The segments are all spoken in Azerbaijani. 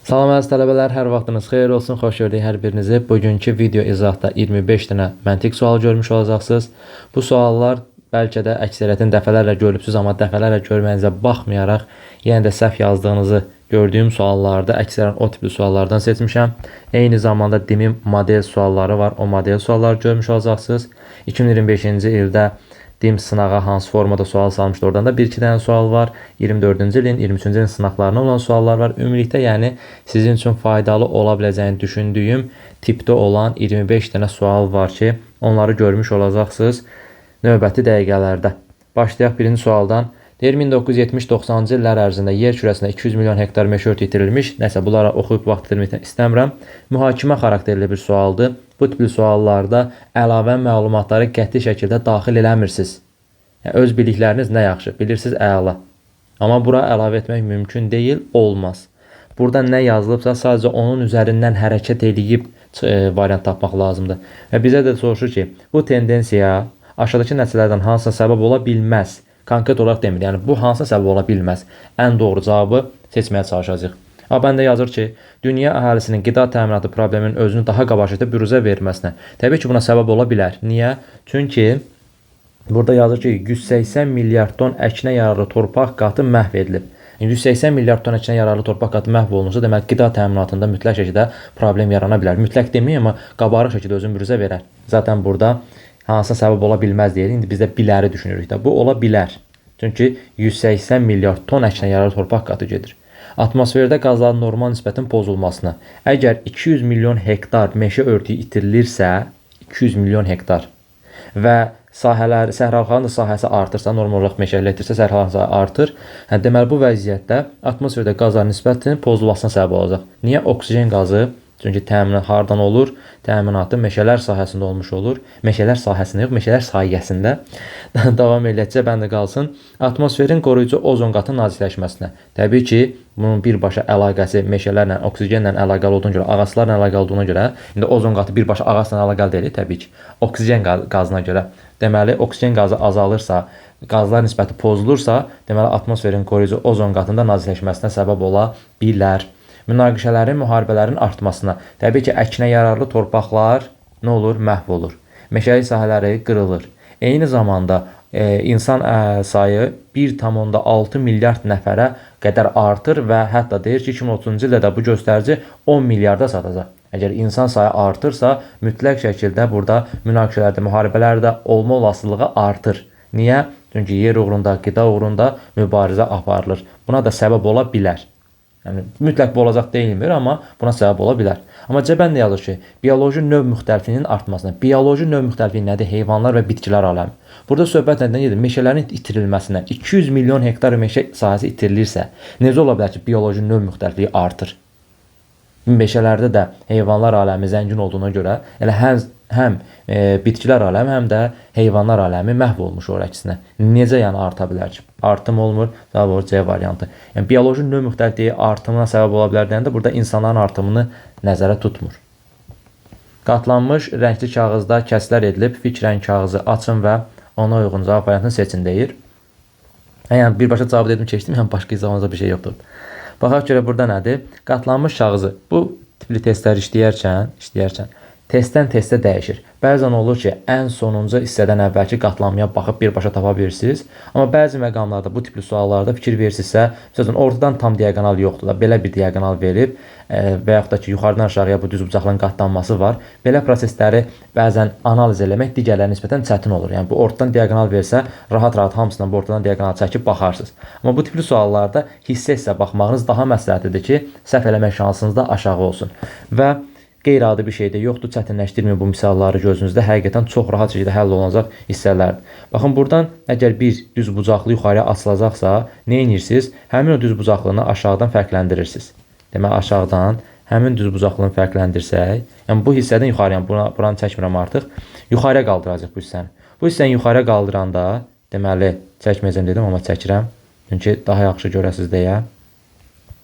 Salam əziz tələbələr, hər vaxtınız xeyir olsun, xoş gördük hər birinizi. Bugünkü video izahda 25 dənə məntiq sualı görmüş olacaqsınız. Bu suallar bəlkə də əksəriyyətin dəfələrlə görübsüz, amma dəfələrlə görməyinizə baxmayaraq, yenə də səhv yazdığınızı gördüyüm suallarda əksərən o tipli suallardan seçmişəm. Eyni zamanda DİM-in model sualları var, o model sualları görmüş olacaqsınız. 2025-ci ildə DİM sınağa hansı formada sual salmışdı. Oradan da 1-2 dənə sual var. 24-cü ilin, 23-cü ilin sınaqlarına olan suallar var. Ümumilikdə, yəni sizin üçün faydalı ola biləcəyini düşündüyüm tipdə olan 25 dənə sual var ki, onları görmüş olacaqsınız növbəti dəqiqələrdə. Başlayaq birinci sualdan. Deyir 1970-90-cı illər ərzində yer kürəsində 200 milyon hektar meşə örtüyü itirilmiş. Nəsə bunlara oxuyub vaxt itirmək istəmirəm. Mühakimə xarakterli bir sualdır. Bu tipli suallarda əlavə məlumatları qəti şəkildə daxil eləmirsiniz. Yəni, öz bilikləriniz nə yaxşı, bilirsiniz əla. Amma bura əlavə etmək mümkün deyil, olmaz. Burada nə yazılıbsa sadəcə onun üzərindən hərəkət edib variant tapmaq lazımdır. Və bizə də soruşur ki, bu tendensiya aşağıdakı nəticələrdən hansına səbəb ola bilməz? Konkret olaraq demir. Yəni bu hansına səbəb ola bilməz? Ən doğru cavabı seçməyə çalışacağıq. Bəndə yazır ki, dünya əhalisinin qida təminatı probleminin özünü daha qabaqcada büruzə verməsinə. Təbii ki, buna səbəb ola bilər. Niyə? Çünki burada yazır ki, 180 milyard ton əkinə yararlı torpaq qatı məhv edilib. 180 milyard ton əkinə yararlı torpaq qatı məhv olunursa, deməli qida təminatında mütləq şəkildə problem yarana bilər. Mütləq deməyəm, amma qabarıq şəkildə özünü büruzə verər. Zaten burada hansına səbəb ola bilməz deyirik. İndi biz də biləri düşünürük də. Bu ola bilər. Çünki 180 milyard ton əkinə yararlı torpaq qatı gedir. Atmosferdə qazların normal nisbətin pozulmasına. Əgər 200 milyon hektar meşə örtüyü itirilirsə, 200 milyon hektar və səhraların da sahəsi artırsa, normal olaraq meşələr itirsə, səhraların sahəsi artır. Deməli, bu vəziyyətdə atmosferdə qazların nisbətinin pozulmasına səbəb olacaq. Niyə? Oksigen qazı, çünki təminat hardan olur? Təminatı meşələr sahəsində olmuş olur. Meşələr sahəsində yox, meşələr sayəsində davam elətcə bəndə qalsın. Atmosferin qoruyucu ozon qatının nazikləşməsinə. Təbii ki, bunun birbaşa əlaqəsi meşələrlə, oksigenlə əlaqəli olduğuna görə, ağaclarla əlaqəli olduğuna görə, indi ozon qatı birbaşa ağacla əlaqəli deyil, təbii ki, oksigen qazına görə. Deməli, oksigen qazı azalırsa, qazlar nisbəti pozulursa, deməli, atmosferin qoruyucu ozon qatında nazikləşməsinə səbəb ola bilər. Münaqişələrin, müharibələrin artmasına. Təbii ki, əkinə yararlı torpaqlar nə olur? Məhv olur. Meşəlik sahələri qırılır. Eyni zamanda insan sayı 1,6 milyard nəfərə qədər artır və hətta deyir ki, 2030-cu ildə də bu göstərici 10 milyarda çatacaq. Əgər insan sayı artırsa, mütləq şəkildə burada münaqişələrdə, müharibələrdə olma olasılığı artır. Niyə? Çünki yer uğrunda, qida uğrunda mübarizə aparılır. Buna da səbəb ola bilər. Yəni, mütləq bu olacaq deyilmir, amma buna səbəb ola bilər. Amma cəbən də yazır ki, bioloji növ müxtəlifliyinin artmasına. Bioloji növ müxtəlifliyi nədir? Heyvanlar və bitkilər aləmi. Burada söhbət nədən gedir? Meşələrin itirilməsinə. 200 milyon hektar meşə sahəsi itirilirsə, necə ola bilər ki, bioloji növ müxtəlifliyi artır? Meşələrdə də heyvanlar aləmi zəngin olduğuna görə, elə həm bitkilər aləmi, həm də heyvanlar aləmi məhv olmuş o əksinə. Necə yəni arta bilər ki? Artım olmur, cavab olur C variantı. Yəni bioloji növ müxtəlifliyi artımına səbəb ola bilər deyəndə burada insanların artımını nəzərə tutmur. Qatlanmış rəngli kağızda kəslər edilib, fikrən kağızı açın və ona uyğun cavab variantını seçin deyir. Yəni birbaşa cavab dedim keçdim, yəni başqa izahımızda bir şey yoxdur. Baxaq görə burada nədir? Qatlanmış kağızı. Bu tipli testlər işləyərkən testdən testə dəyişir. Bəzən olur ki, ən sonuncu hissədən əvvəlki qatlanmaya baxıb birbaşa tapa bilirsiniz. Amma bəzi məqamlarda, bu tipli suallarda fikir verirsinizsə, məsələn, ortadan tam diaqonal yoxdur da, belə bir diaqonal verib və yaxud da ki, yuxarıdan aşağıya bu düzbucaqlığın qatlanması var. Belə prosesləri bəzən analiz eləmək digərlərinə nisbətən çətin olur. Yəni, bu ortadan diaqonal versə, rahat-rahat hamısından bu ortadan diaqonal çəkib baxarsınız. Amma bu tipli suallarda hissə-hissə baxmağınız daha məsləhətlidir ki, səhv eləmək şansınız da aşağı olsun. Və qeyri-adi bir şey də yoxdur, çətinləşdirməyin bu misalları gözünüzdə, həqiqətən çox rahat şəkildə həll olunacaq hissələrdir. Baxın, buradan əgər bir düz bucaqlı yuxarıya açılacaqsa, nə edirsiniz? Həmin o düz bucaqlığını aşağıdan fərqləndirirsiniz. Deməli, aşağıdan həmin düz bucaqlığını fərqləndirsək, yəni bu hissədən yuxarıya, buranı çəkmirəm artıq, yuxarıya qaldıracaq bu hissəni. Bu hissəni yuxarıya qaldıranda, deməli, çəkməyəcəm dedim, amma çəkirəm, çünki daha yaxşı görəsiniz deyə.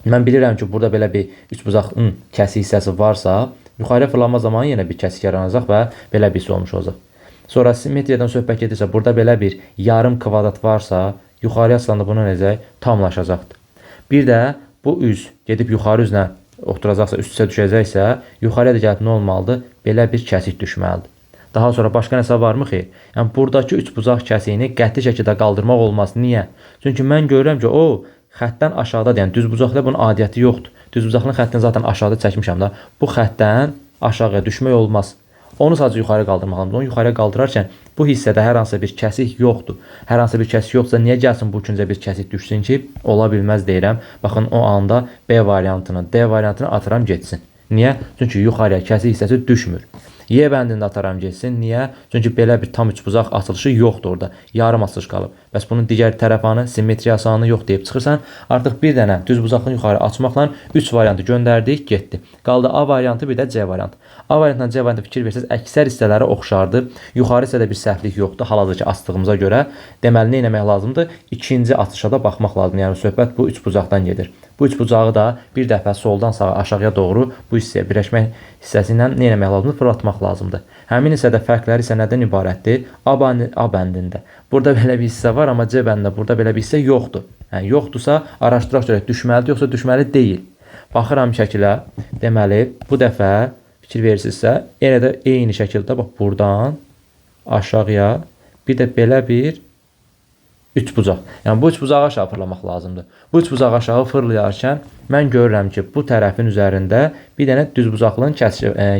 Mən bilirəm ki, burada belə bir üç bucaqlının kəsik hissəsi varsa, yuxarıya fırlanma zamanı yenə bir kəsik yaranacaq və belə bir hissə olmuş olacaq. Sonra simmetriyadan söhbət gedirsə, burada belə bir yarım kvadrat varsa, yuxarıya açılanda bunu necə tamlaşacaqdır. Bir də bu üz gedib yuxarı üzlə oturacaqsa, üst-üstə düşəcəksə, yuxarıya da gəlib nə olmalıdır? Belə bir kəsik düşməlidir. Daha sonra başqa nəsə varmı? Xeyr. Yəni buradakı üçbucaq kəsiyini qəti şəkildə qaldırmaq olmaz. Niyə? Çünki mən görürəm ki, o xəttdən aşağıdadır. Yəni düzbucaqlı bunun adiyyəti yoxdur. Düzbucaqlı xəttini zaten aşağıda çəkmişəm da. Bu xəttdən aşağıya düşmək olmaz. Onu sadəcə yuxarı qaldırmalıyım. Onu yuxarı qaldırarkən bu hissədə hər hansı bir kəsik yoxdur. Hər hansı bir kəsik yoxsa niyə gəlsin bu üçüncə bir kəsik düşsün ki? Ola bilməz deyirəm. Baxın o anda B variantını, D variantını atıram getsin. Niyə? Çünki yuxarıya kəsik hissəsi düşmür. Y bəndində ataram getsin. Niyə? Çünki belə bir tam üçbucaq açılışı yoxdur orada. Yarım açılış qalıb. Bəs bunun digər tərəfanı, simmetriyasanı yox deyib çıxırsan, artıq bir dənə düzbucaqlı yuxarı açmaqla 3 variantı göndərdik, getdi. Qaldı A variantı, bir də C variantı. A variantla C variantı fikir versəz, əksər hissələri oxşardı. Yuxarı hissədə bir səhvlik yoxdur hal-hazırki açdığımıza görə. Deməli, nə etmək lazımdır? İkinci açışa da baxmaq lazımdır. Yəni söhbət bu üçbucaqdan gedir. Bu üçbucağı da bir dəfə soldan sağa, aşağıya doğru bu hissəyə birləşmək hissəsi ilə nə etmək lazımdır? Fırlatmaq lazımdır. Həmin hissədə fərqləri isə nədən ibarətdir? A bəndində. Burada belə bir hissə var, amma C bəndində burada belə bir hissə yoxdur. Yəni yoxdursa, araşdıraq görək düşməlidir, yoxsa düşməli deyil. Baxıram şəkilə. Deməli, bu dəfə fikir verirsinizsə, yenə də eyni şəkildə bax buradan aşağıya bir də belə bir üçbucaq. Yəni bu üçbucağı aşağı fırlamaq lazımdır. Bu üçbucağı aşağı fırlayarkən mən görürəm ki, bu tərəfin üzərində bir dənə düzbucaqlının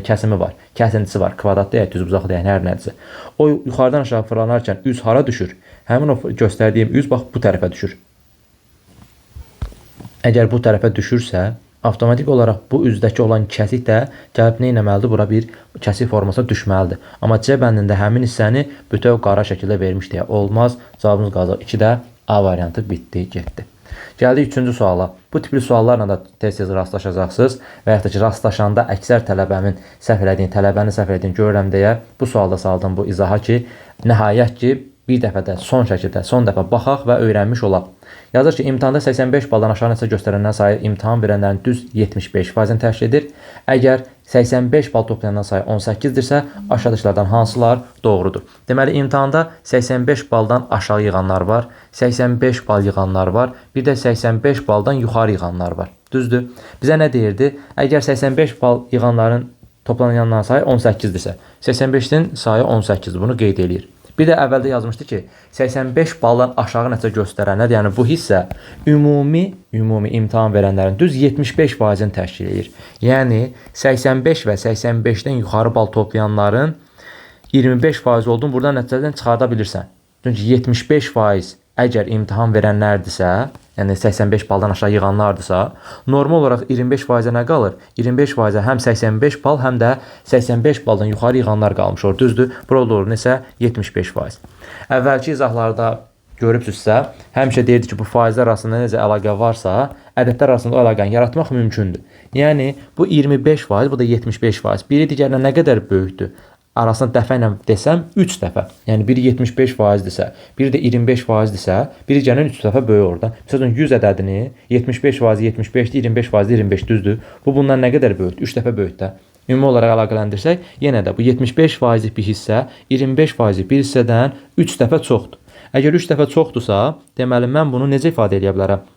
kəsimi var. Kəsintisi var. Kvadrat deyək, düzbucaq deyək, hər nədirsə. O yuxarıdan aşağı fırlanarkən üz hara düşür? Həmin o göstərdiyim üz bax bu tərəfə düşür. Əgər bu tərəfə düşürsə, avtomatik olaraq bu üzdəki olan kəsik də gəlib nə etməlidir? Bura bir kəsik formasına düşməlidir. Amma C bəndində həmin hissəni bütöv qara şəkildə vermiş deyə olmaz. Cavabımız qalacaq 2-də A variantı bitdi, getdi. Gəldik 3-cü suala. Bu tipli suallarla da tez-tez rastlaşacaqsınız və yaxud da ki, rastlaşanda əksər tələbəmin səhv elədiyin görürəm deyə bu sualda saldım bu izaha ki, nəhayət ki, bir dəfə də son dəfə baxaq və öyrənmiş olaq. Yazır ki, imtahanda 85 baldan aşağı nəticə göstərənlərin sayı imtahan verənlərin düz 75%-ni təşkil edir. Əgər 85 bal toplayanların sayı 18-dirsə, aşağıdakılardan hansılar doğrudur? Deməli, imtahanda 85 baldan aşağı yığanlar var, 85 bal yığanlar var, bir də 85 baldan yuxarı yığanlar var. Düzdür? Bizə nə deyirdi? Əgər 85 bal yığanların toplananların sayı 18-dirsə, 85-in sayı 18-dir. Bunu qeyd edir. Bir də əvvəldə yazmışdı ki, 85 baldan aşağı nəticə göstərənlər, yəni bu hissə ümumi imtahan verənlərin düz 75%-ni təşkil edir. Yəni 85 və 85-dən yuxarı bal toplayanların 25% olduğunu buradan nəticədən çıxarda bilirsən. Çünki 75% əgər imtahan verənlərdirsə, yəni 85 baldan aşağı yığanlardırsa, normal olaraq 25%-ə nə qalır? 25%-ə həm 85 bal, həm də 85 baldan yuxarı yığanlar qalmış olur. Düzdür? Burada olur nesə 75%. Əvvəlki izahlarda görübsünüzsə, həmişə deyirdi ki, bu faizlər arasında necə əlaqə varsa, ədədlər arasında o əlaqəni yaratmaq mümkündür. Yəni bu 25%, bu da 75%. Biri digərinə nə qədər böyükdür? Arasında dəfə ilə desəm 3 dəfə. Yəni biri 75%-dirsə, biri də 25%-dirsə, biri gələn 3 dəfə böyük orada. Məsələn 100 ədədini 75% 75-dir, 25% 25 düzdür. Bu bundan nə qədər böyükdür? 3 dəfə böyükdür. Ümumi olaraq əlaqələndirsək, yenə də bu 75%lik bir hissə 25%lik bir hissədən 3 dəfə çoxdur. Əgər 3 dəfə çoxdursa, deməli mən bunu necə ifadə edə bilərəm?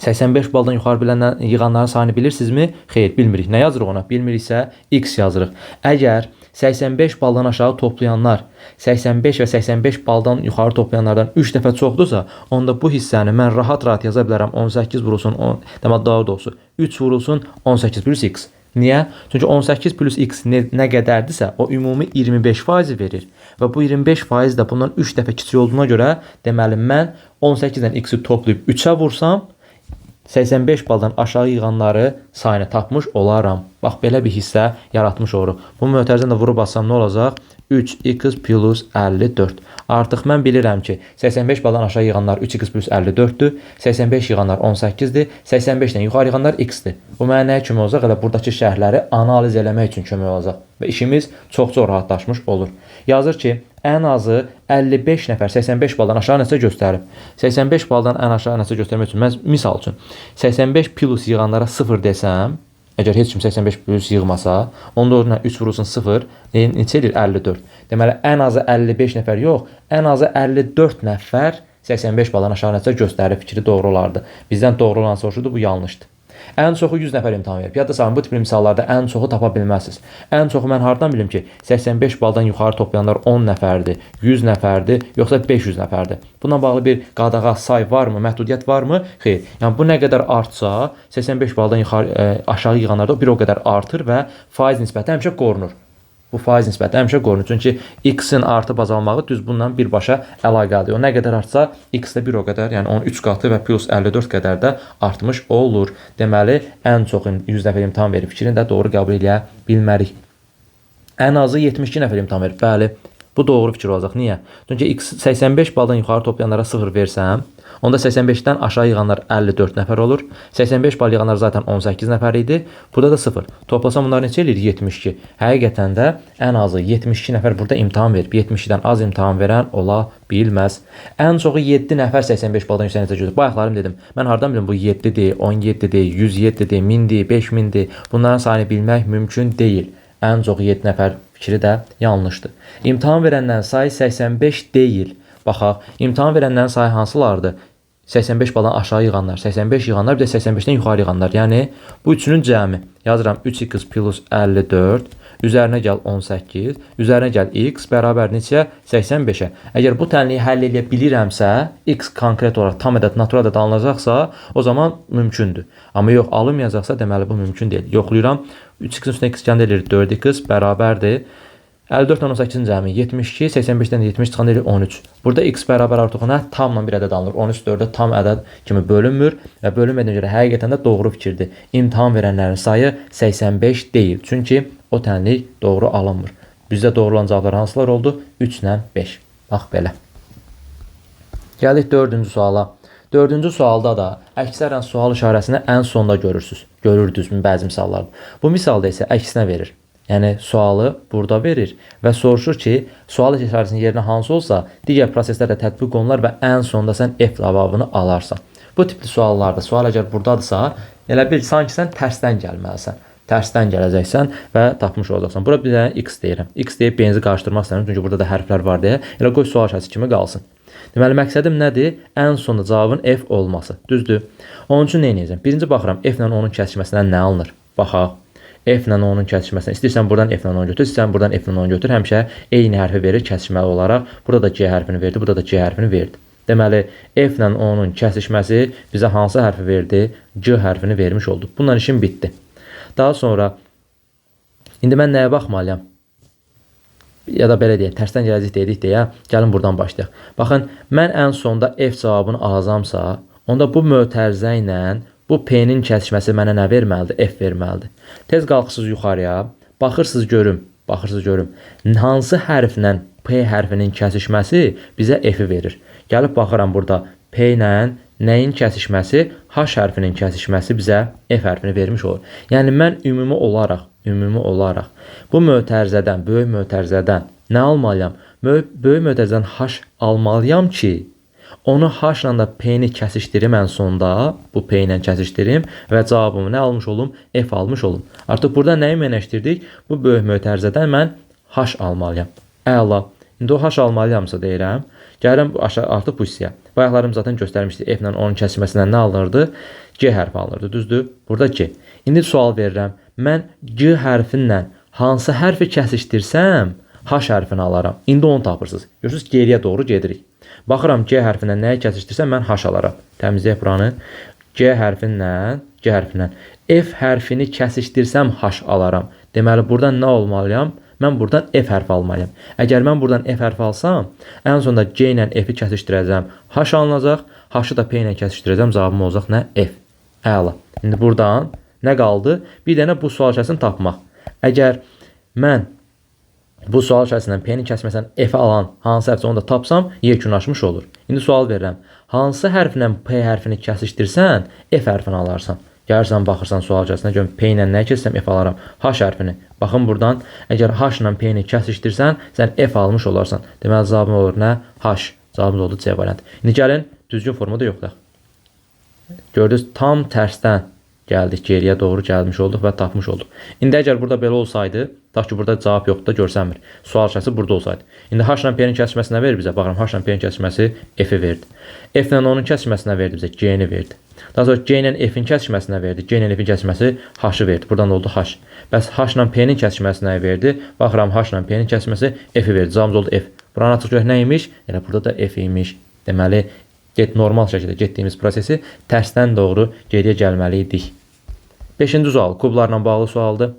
85 baldan yuxarı yığanların sayını bilirsinizmi? Xeyr, bilmirik. Nə yazırıq ona? Bilmiriksə x yazırıq. Əgər 85 baldan aşağı toplayanlar 85 və 85 baldan yuxarı toplayanlardan 3 dəfə çoxdursa, onda bu hissəni mən rahat yaza bilərəm. 18 vurulsun, deməli daha doğrusu 3 vurulsun 18 plus x. Niyə? Çünki 18 plus x nə qədərdirsə, o ümumi 25% verir. Və bu 25% də bundan 3 dəfə kiçik olduğuna görə, deməli mən 18-dən x-i toplayıb 3-ə vursam, 85 baldan aşağı yığanları sayını tapmış olaram. Bax, belə bir hissə yaratmış oluruq. Bu mötərizəni də vurub bassam nə olacaq? 3x plus 54. Artıq mən bilirəm ki, 85 baldan aşağı yığanlar 3x plus 54-dür. 85 yığanlar 18-dir. 85-dən yuxarı yığanlar x-dir. Bu mənə nəyə kömək olacaq? Elə buradakı şərhləri analiz eləmək üçün kömək olacaq. Və işimiz çox-çox rahatlaşmış olur. Yazır ki, ən azı 55 nəfər 85 baldan aşağı nəticə göstərib. 85 baldan ən aşağı nəticə göstərmək üçün, mən misal üçün 85 plus yığanlara 0 desəm, əgər heç kim 85 plus yığmasa, onda orada 3 vurulsun 0, neçə edir? 54. Deməli, ən azı 55 nəfər yox, ən azı 54 nəfər 85 baldan aşağı nəticə göstərib, fikri doğru olardı. Bizdən doğru olan soruşurdu, bu yanlışdır. Ən çoxu 100 nəfər imtahan verib. Yadda saxlayın, bu tipli misallarda ən çoxu tapa bilməzsiniz. Ən çoxu mən hardan bilim ki, 85 baldan yuxarı toplayanlar 10 nəfərdir, 100 nəfərdir, yoxsa 500 nəfərdir. Bununla bağlı bir qadağa say varmı, məhdudiyyət varmı? Xeyr. Yəni bu nə qədər artsa, 85 baldan yuxarı aşağı yığanlarda bir o qədər artır və faiz nisbəti həmişə qorunur. Bu faiz nisbəti həmişə qorunur. Çünki x-in artıb azalmağı düz bundan birbaşa əlaqəlidir. O nə qədər artsa, x də bir o qədər, yəni 13 qatı və plus 54 qədər də artmış olur. Deməli, ən çox 100 nəfər imtahan verib fikrini də doğru qəbul edə bilmərik. Ən azı 72 nəfər imtahan verib. Bəli, bu doğru fikir olacaq. Niyə? Çünki x 85 baldan yuxarı toplayanlara 0 versəm, onda 85-dən aşağı yığanlar 54 nəfər olur. 85 bal yığanlar zaten 18 nəfər idi. Burada da 0. Toplasam bunlar neçə eləyir? 72. Həqiqətən də ən azı 72 nəfər burada imtahan verib. 72-dən az imtahan verən ola bilməz. Ən çoxu 7 nəfər 85 baldan yüksək nəticə götürüb. Bayaqlarım dedim. Mən hardan bilim bu 7-dir, 17-dir, 107-dir, 1000-dir, 5000-dir. Bunların sayını bilmək mümkün deyil. Ən çoxu 7 nəfər fikri də yanlışdır. İmtahan verənlərin sayı 85 deyil. Baxaq, imtahan verənlərin sayı hansılardır? 85 baldan aşağı yığanlar, 85 yığanlar, bir də 85-dən yuxarı yığanlar. Yəni, bu üçünün cəmi. Yazıram 3x plus 54, üzərinə gəl 18, üzərinə gəl x bərabər neçə? 85-ə. Əgər bu tənliyi həll edə bilirəmsə, x konkret olaraq tam ədəd, natural ədəd alınacaqsa, o zaman mümkündür. Amma yox, alınmayacaqsa, deməli bu mümkün deyil. Yoxlayıram, 3x üstünə x gəndə edir 4x bərabərdir. 54-dən 18-in cəmi 72, 85-dən 70 çıxan deyil 13. Burada x bərabər artıqına tamla bir ədəd alınır. 13 4-də tam ədəd kimi bölünmür və bölünmədiyinə görə həqiqətən də doğru fikirdir. İmtahan verənlərin sayı 85 deyil. Çünki o tənlik doğru alınmır. Bizdə doğru olan cavablar hansılar oldu? 3 ilə 5. Bax belə. Gəldik 4-cü suala. 4-cü sualda da əksərən sual işarəsini ən sonda görürsünüz. Görürdünüzmü bəzi misallarda. Bu misalda isə əksinə verir. Yəni, sualı burada verir və soruşur ki, sual işarəsinin yerinə hansı olsa, digər proseslərdə tətbiq olunar və ən sonda sən F cavabını alarsan. Bu tipli suallarda, sual əgər buradadırsa, elə bil, sanki sən tərsdən gəlməlisən. Tərsdən gələcəksən və tapmış olacaqsan. Burada bir dənə x deyirəm. X deyib benzi qarışdırmaq istəyirəm, çünki burada da hərflər var deyə. Elə qoy sual işarəsi kimi qalsın. Deməli, məqsədim nədir? Ən sonda cavabın F olması. Düzdür? Onun üçün nə edəcəm? Birinci baxıram, F ilə onun kəsişməsindən nə alınır? Baxaq. F ilə onun kəsişməsindən. İstəyirsən buradan F ilə onu götür, istəyirsən buradan F ilə onu götür. Həmişə eyni hərfi verir kəsişməli olaraq. Burada da C hərfini verdi, burada da C hərfini verdi. Deməli, F ilə onun kəsişməsi bizə hansı hərfi verdi? C hərfini vermiş oldu. Bundan işim bitdi. Daha sonra, indi mən nəyə baxmalıyam? Ya da belə deyək, tərsdən gələcək dedik deyə, gəlin buradan başlayaq. Baxın, mən ən sonda F cavabını alacamsa, onda bu mötərizə ilə bu P-nin kəsişməsi mənə nə verməlidir? F verməlidir. Tez qalxırsınız yuxarıya, baxırsınız görüm, hansı hərflə P hərfinin kəsişməsi bizə F-i verir. Gəlib baxıram burada P ilə nəyin kəsişməsi, H hərfinin kəsişməsi bizə F hərfini vermiş olur. Yəni, mən ümumi olaraq bu mötərizədən, böyük mötərizədən nə almalıyam? Böyük mötərizədən H almalıyam ki, onu H ilə da P-ni kəsişdirim ən sonda, bu P ilə kəsişdirim və cavabımı nə almış olum? F almış olum. Artıq burada nəyi mənəşdirdik? Bu böyük mötərizədən mən H almalıyam. Əla. İndi o H almalıyamsa deyirəm. Gəlirəm artıq bu hissəyə. Bayaqlarım zaten göstərmişdi. F ilə onun kəsişməsindən nə alınırdı? G hərfi alınırdı. Düzdür? Burada G. İndi sual verirəm. Mən G hərfinlə hansı hərfi kəsişdirsəm, H hərfini alaram. İndi onu tapırsınız. Görürsünüz, geriyə doğru gedirik. Baxıram G hərfindən nəyə kəsişdirsəm, mən H alaram. Təmizləyək buranı. G hərfindən F hərfini kəsişdirsəm H alaram. Deməli, buradan nə olmalıyam? Mən buradan F hərfi almalıyam. Əgər mən buradan F hərfi alsam, ən sonunda G ilə F-i kəsişdirəcəm. H alınacaq. H-ı da P ilə kəsişdirəcəm. Cavabım olacaq nə? F. Əla. İndi buradan nə qaldı? Bir dənə bu sual işarəsini tapmaq. Əgər mən bu sual işarəsindən P-nin kəsməsindən F alan hansı hərfsə onu da tapsam, yekunlaşmış olur. İndi sual verirəm. Hansı hərflə P hərfini kəsişdirsən, F hərfini alarsan. Gəlirsən, baxırsan sual işarəsinə, görüm P ilə nə kəsirsəm, F alaram. H hərfini. Baxın buradan, əgər H ilə P-ni kəsişdirsən, sən F almış olarsan. Deməli, cavabım olur nə? H. Cavabımız oldu C variantı. İndi gəlin, düzgün formada yoxlayaq. Gördünüz, tam tərsdən gəldik, geriyə doğru gəlmiş olduq və tapmış olduq. İndi əgər burada belə olsaydı, tutaq ki, burada cavab yoxdur da görsənmir. Sual işarəsi burada olsaydı. İndi H ilə P-nin kəsişməsinə verir bizə. Baxın, H ilə P-nin kəsişməsi F-i verdi. F ilə onun kəsişməsinə verdi bizə G-ni verdi. Daha sonra G ilə F-in kəsişməsinə verdi. G ilə F-in kəsişməsi H-ı verdi. Buradan da oldu H. Bəs H ilə P-nin kəsişməsinə verdi. Baxıram H ilə P-nin kəsişməsi F-i verdi. Cavabımız oldu F. Buranı açıq görək nə imiş? Elə burada da F imiş. Deməli, normal şəkildə getdiyimiz prosesi tərsdən doğru geriyə gəlməli idik. 5-ci sual kublarla bağlı sualdır.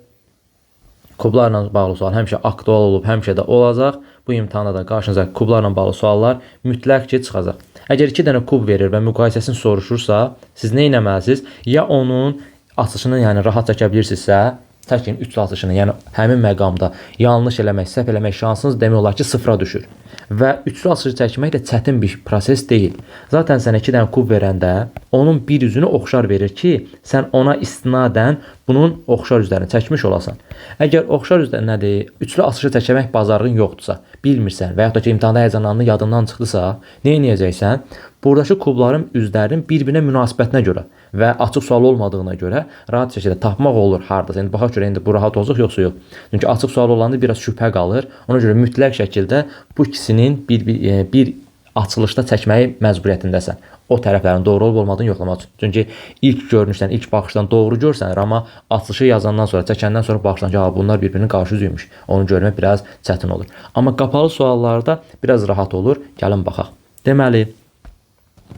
Kublarla bağlı sual həmişə aktual olub, həmişə də olacaq. Bu imtahanda da qarşınıza kublarla bağlı suallar mütləq ki çıxacaq. Əgər 2 dənə kub verir və müqayisəsini soruşursa, siz nə etməlisiniz? Ya onun açışını rahat çəkə bilirsinizsə, çəkin 3 açışını, yəni həmin məqamda yanlış eləmək, səhv eləmək şansınız demək olar ki, sıfıra düşür. Və üçlü açışı çəkmək də çətin bir proses deyil. Zaten sənə 2 dənə kub verəndə onun bir üzünü oxşar verir ki, sən ona istinadən bunun oxşar üzlərini çəkmiş olasan. Əgər oxşar üzlər nədir? Üçlü açışı çəkmək bacarığın yoxdursa, bilmirsən və yaxud da ki, imtahanda həyəcanlandı, yadından çıxdısa, nə edəcəksən? Buradakı kubların üzlərinin bir-birinə münasibətinə görə və açıq sual olmadığına görə rahat şəkildə tapmaq olur hardasa. İndi baxaq görə indi bu rahat olacaq yoxsa yox. Çünki açıq sual olanda biraz şübhə qalır. Ona görə mütləq şəkildə bu ikisinin bir açılışda çəkməyi məcburiyyətindəsən. O tərəflərin doğru olub olmadığını yoxlamaq üçün. Çünki ilk görünüşdən, ilk baxışdan doğru görsən, amma açılışı yazandan sonra, çəkəndən sonra baxırsan ki, bunlar bir-birinin qarşı üzüymüş. Onu görmək biraz çətin olur. Amma qapalı suallarda biraz rahat olur. Gəlin baxaq. Deməli,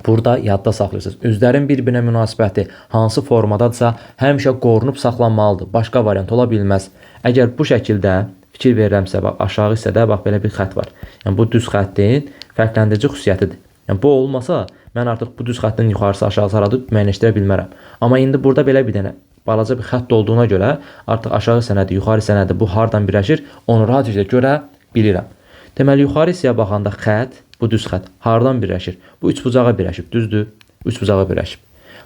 burada yadda saxlayırsınız. Üzlərin bir-birinə münasibəti hansı formadadırsa, həmişə qorunub saxlanmalıdır. Başqa variant ola bilməz. Əgər bu şəkildə fikir verirəmsə, bax, aşağı hissədə bax, belə bir xətt var. Yəni, bu düz xəttin fərqləndirici xüsusiyyətidir. Yəni, bu olmasa, mən artıq bu düz xəttin yuxarısı aşağısı aradı müəyyənləşdirə bilmərəm. Amma indi burada belə bir dənə balaca bir xətt olduğuna görə artıq aşağı sənədi, yuxarı sənədi bu hardan birləşir, onu rahat görə bilirəm. Deməli, yuxarı hissəyə baxanda xətt, bu düz xətt hardan birləşir? Bu üçbucağa birləşib, düzdür? Üçbucağa birləşib.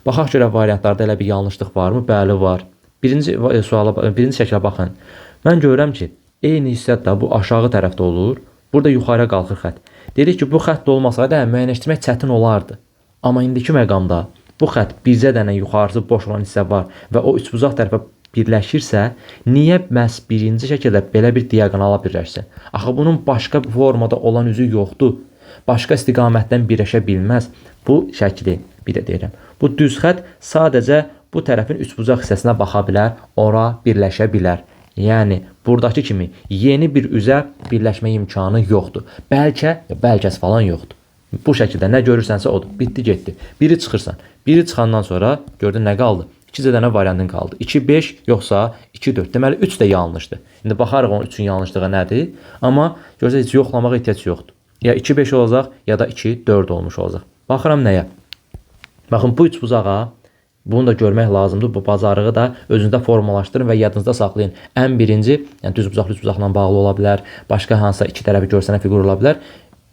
Baxaq görə variantlarda elə bir yanlışlıq varmı? Bəli, var. Birinci şəklə baxın. Mən görürəm ki, eyni hissət də bu aşağı tərəfdə olur. Burada yuxarıya qalxır xətt. Dedik ki, bu xətt olmasaydı müəyyənləşdirmək çətin olardı. Amma indiki məqamda bu xətt bircə dənə yuxarısı boş olan hissə var və o üçbucaq tərəfə birləşirsə, niyə məhz birinci şəkildə belə bir diaqonala birləşsin? Axı bunun başqa formada olan üzü yoxdur. Başqa istiqamətdən birləşə bilməz. Bu şəkli bir də deyirəm. Bu düz xətt sadəcə bu tərəfin üçbucaq hissəsinə baxa bilər, ora birləşə bilər. Yəni, buradakı kimi yeni bir üzə birləşmə imkanı yoxdur. Bəlkəsi falan yoxdur. Bu şəkildə nə görürsənsə odur. Bitdi, getdi. Biri çıxırsan. Biri çıxandan sonra gördün nə qaldı? 2 dənə variantın qaldı. 2-5 yoxsa 2-4. Deməli, 3 də yanlışdır. İndi baxarıq onun 3-ün yanlışlığı nədir? Amma görəcək, heç yoxlamağa ehtiyac yoxdur. Ya 2-5 olacaq, ya da 2-4 olmuş olacaq. Baxıram nəyə? Baxın, bu üçbucağa, bunu da görmək lazımdır. Bu bacarığı da özünüzdə formalaşdırın və yadınızda saxlayın. Ən birinci, yəni düzbucaqlı üçbucaqla bağlı ola bilər, başqa hansısa iki tərəfi görsənə fiqur ola bilər.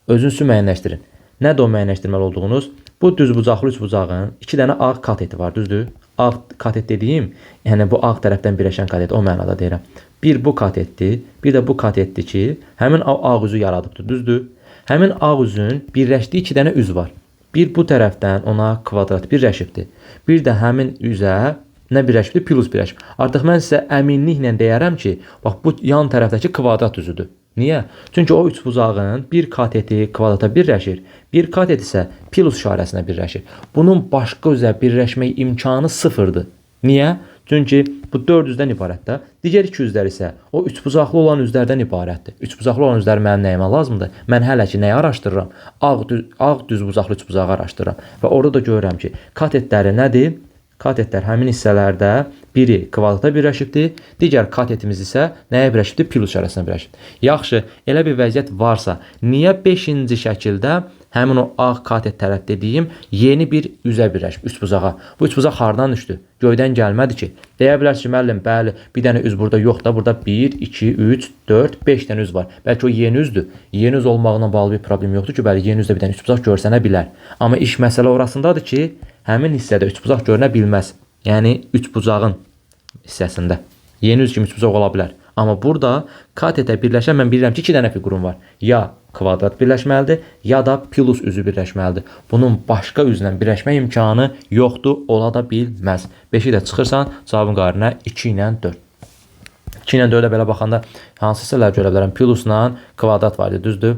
Özünüzü müəyyənləşdirin. Nədir o müəyyənləşdirməli olduğunuz? Bu düzbucaqlı üçbucağın 2 dənə ağ kateti var, düzdür? Ağ katet dediyim, yəni bu ağ tərəfdən birləşən katet, o mənada deyirəm. Bir bu katetdir, bir də bu katetdir ki, həmin ağ üzü yaradıbdır, düzdür? Həmin ağ üzün birləşdiyi 2 dənə üz var. Bir bu tərəfdən ona kvadrat birləşibdir. Bir də həmin üzə nə birləşibdir? Plus birləşib. Artıq mən sizə əminliklə deyərəm ki, bax bu yan tərəfdəki kvadrat üzüdür. Niyə? Çünki o üçbucağın bir kateti kvadrata birləşir, bir katet isə plus işarəsinə birləşir. Bunun başqa üzə birləşmək imkanı sıfırdır. Niyə? Çünki bu 4 üzdən ibarətdir. Digər 2 üzlər isə o üçbucaqlı olan üzlərdən ibarətdir. Üçbucaqlı olan üzlər mənim nəyimə lazımdır? Mən hələ ki nəyi araşdırıram? Ağ düzbucaqlı üçbucağı araşdırıram. Və orada da görürəm ki, katetləri nədir? Katetlər həmin hissələrdə biri kvadrata birləşibdir, digər katetimiz isə nəyə birləşibdir? Plus işarəsinə birləşibdir. Yaxşı, elə bir vəziyyət varsa, niyə 5-ci şəkildə həmin o ağ katet tərəf dediyim yeni bir üzə birləşib, üçbucağa? Bu üçbucaq hardan düşdü? Göydən gəlmədi ki. Deyə bilərsiniz ki, müəllim, bəli, bir dənə üz burada yox da, burada 1, 2, 3, 4, 5 dənə üz var. Bəlkə o yeni üzdür. Yeni üz olmağına bağlı bir problem yoxdur ki, bəli, yeni üzdə bir dənə üçbucaq görsənə bilər. Amma iş məsələ orasındadır ki, həmin hissədə üçbucaq görünə bilməz. Yəni, üçbucağın hissəsində. Yeni üz kimi üçbucaq ola bilər. Amma burada katetə birləşən mən bilirəm ki, 2 dənə fiqurum var. Ya kvadrat birləşməlidir, ya da plus üzü birləşməlidir. Bunun başqa üzlə birləşmə imkanı yoxdur, ola da bilməz. 5-i də çıxırsan, cavabın qarşına 2 ilə 4. 2 ilə 4-ə belə baxanda hansı hissələr görə bilərəm? Plusla kvadrat var idi, düzdür?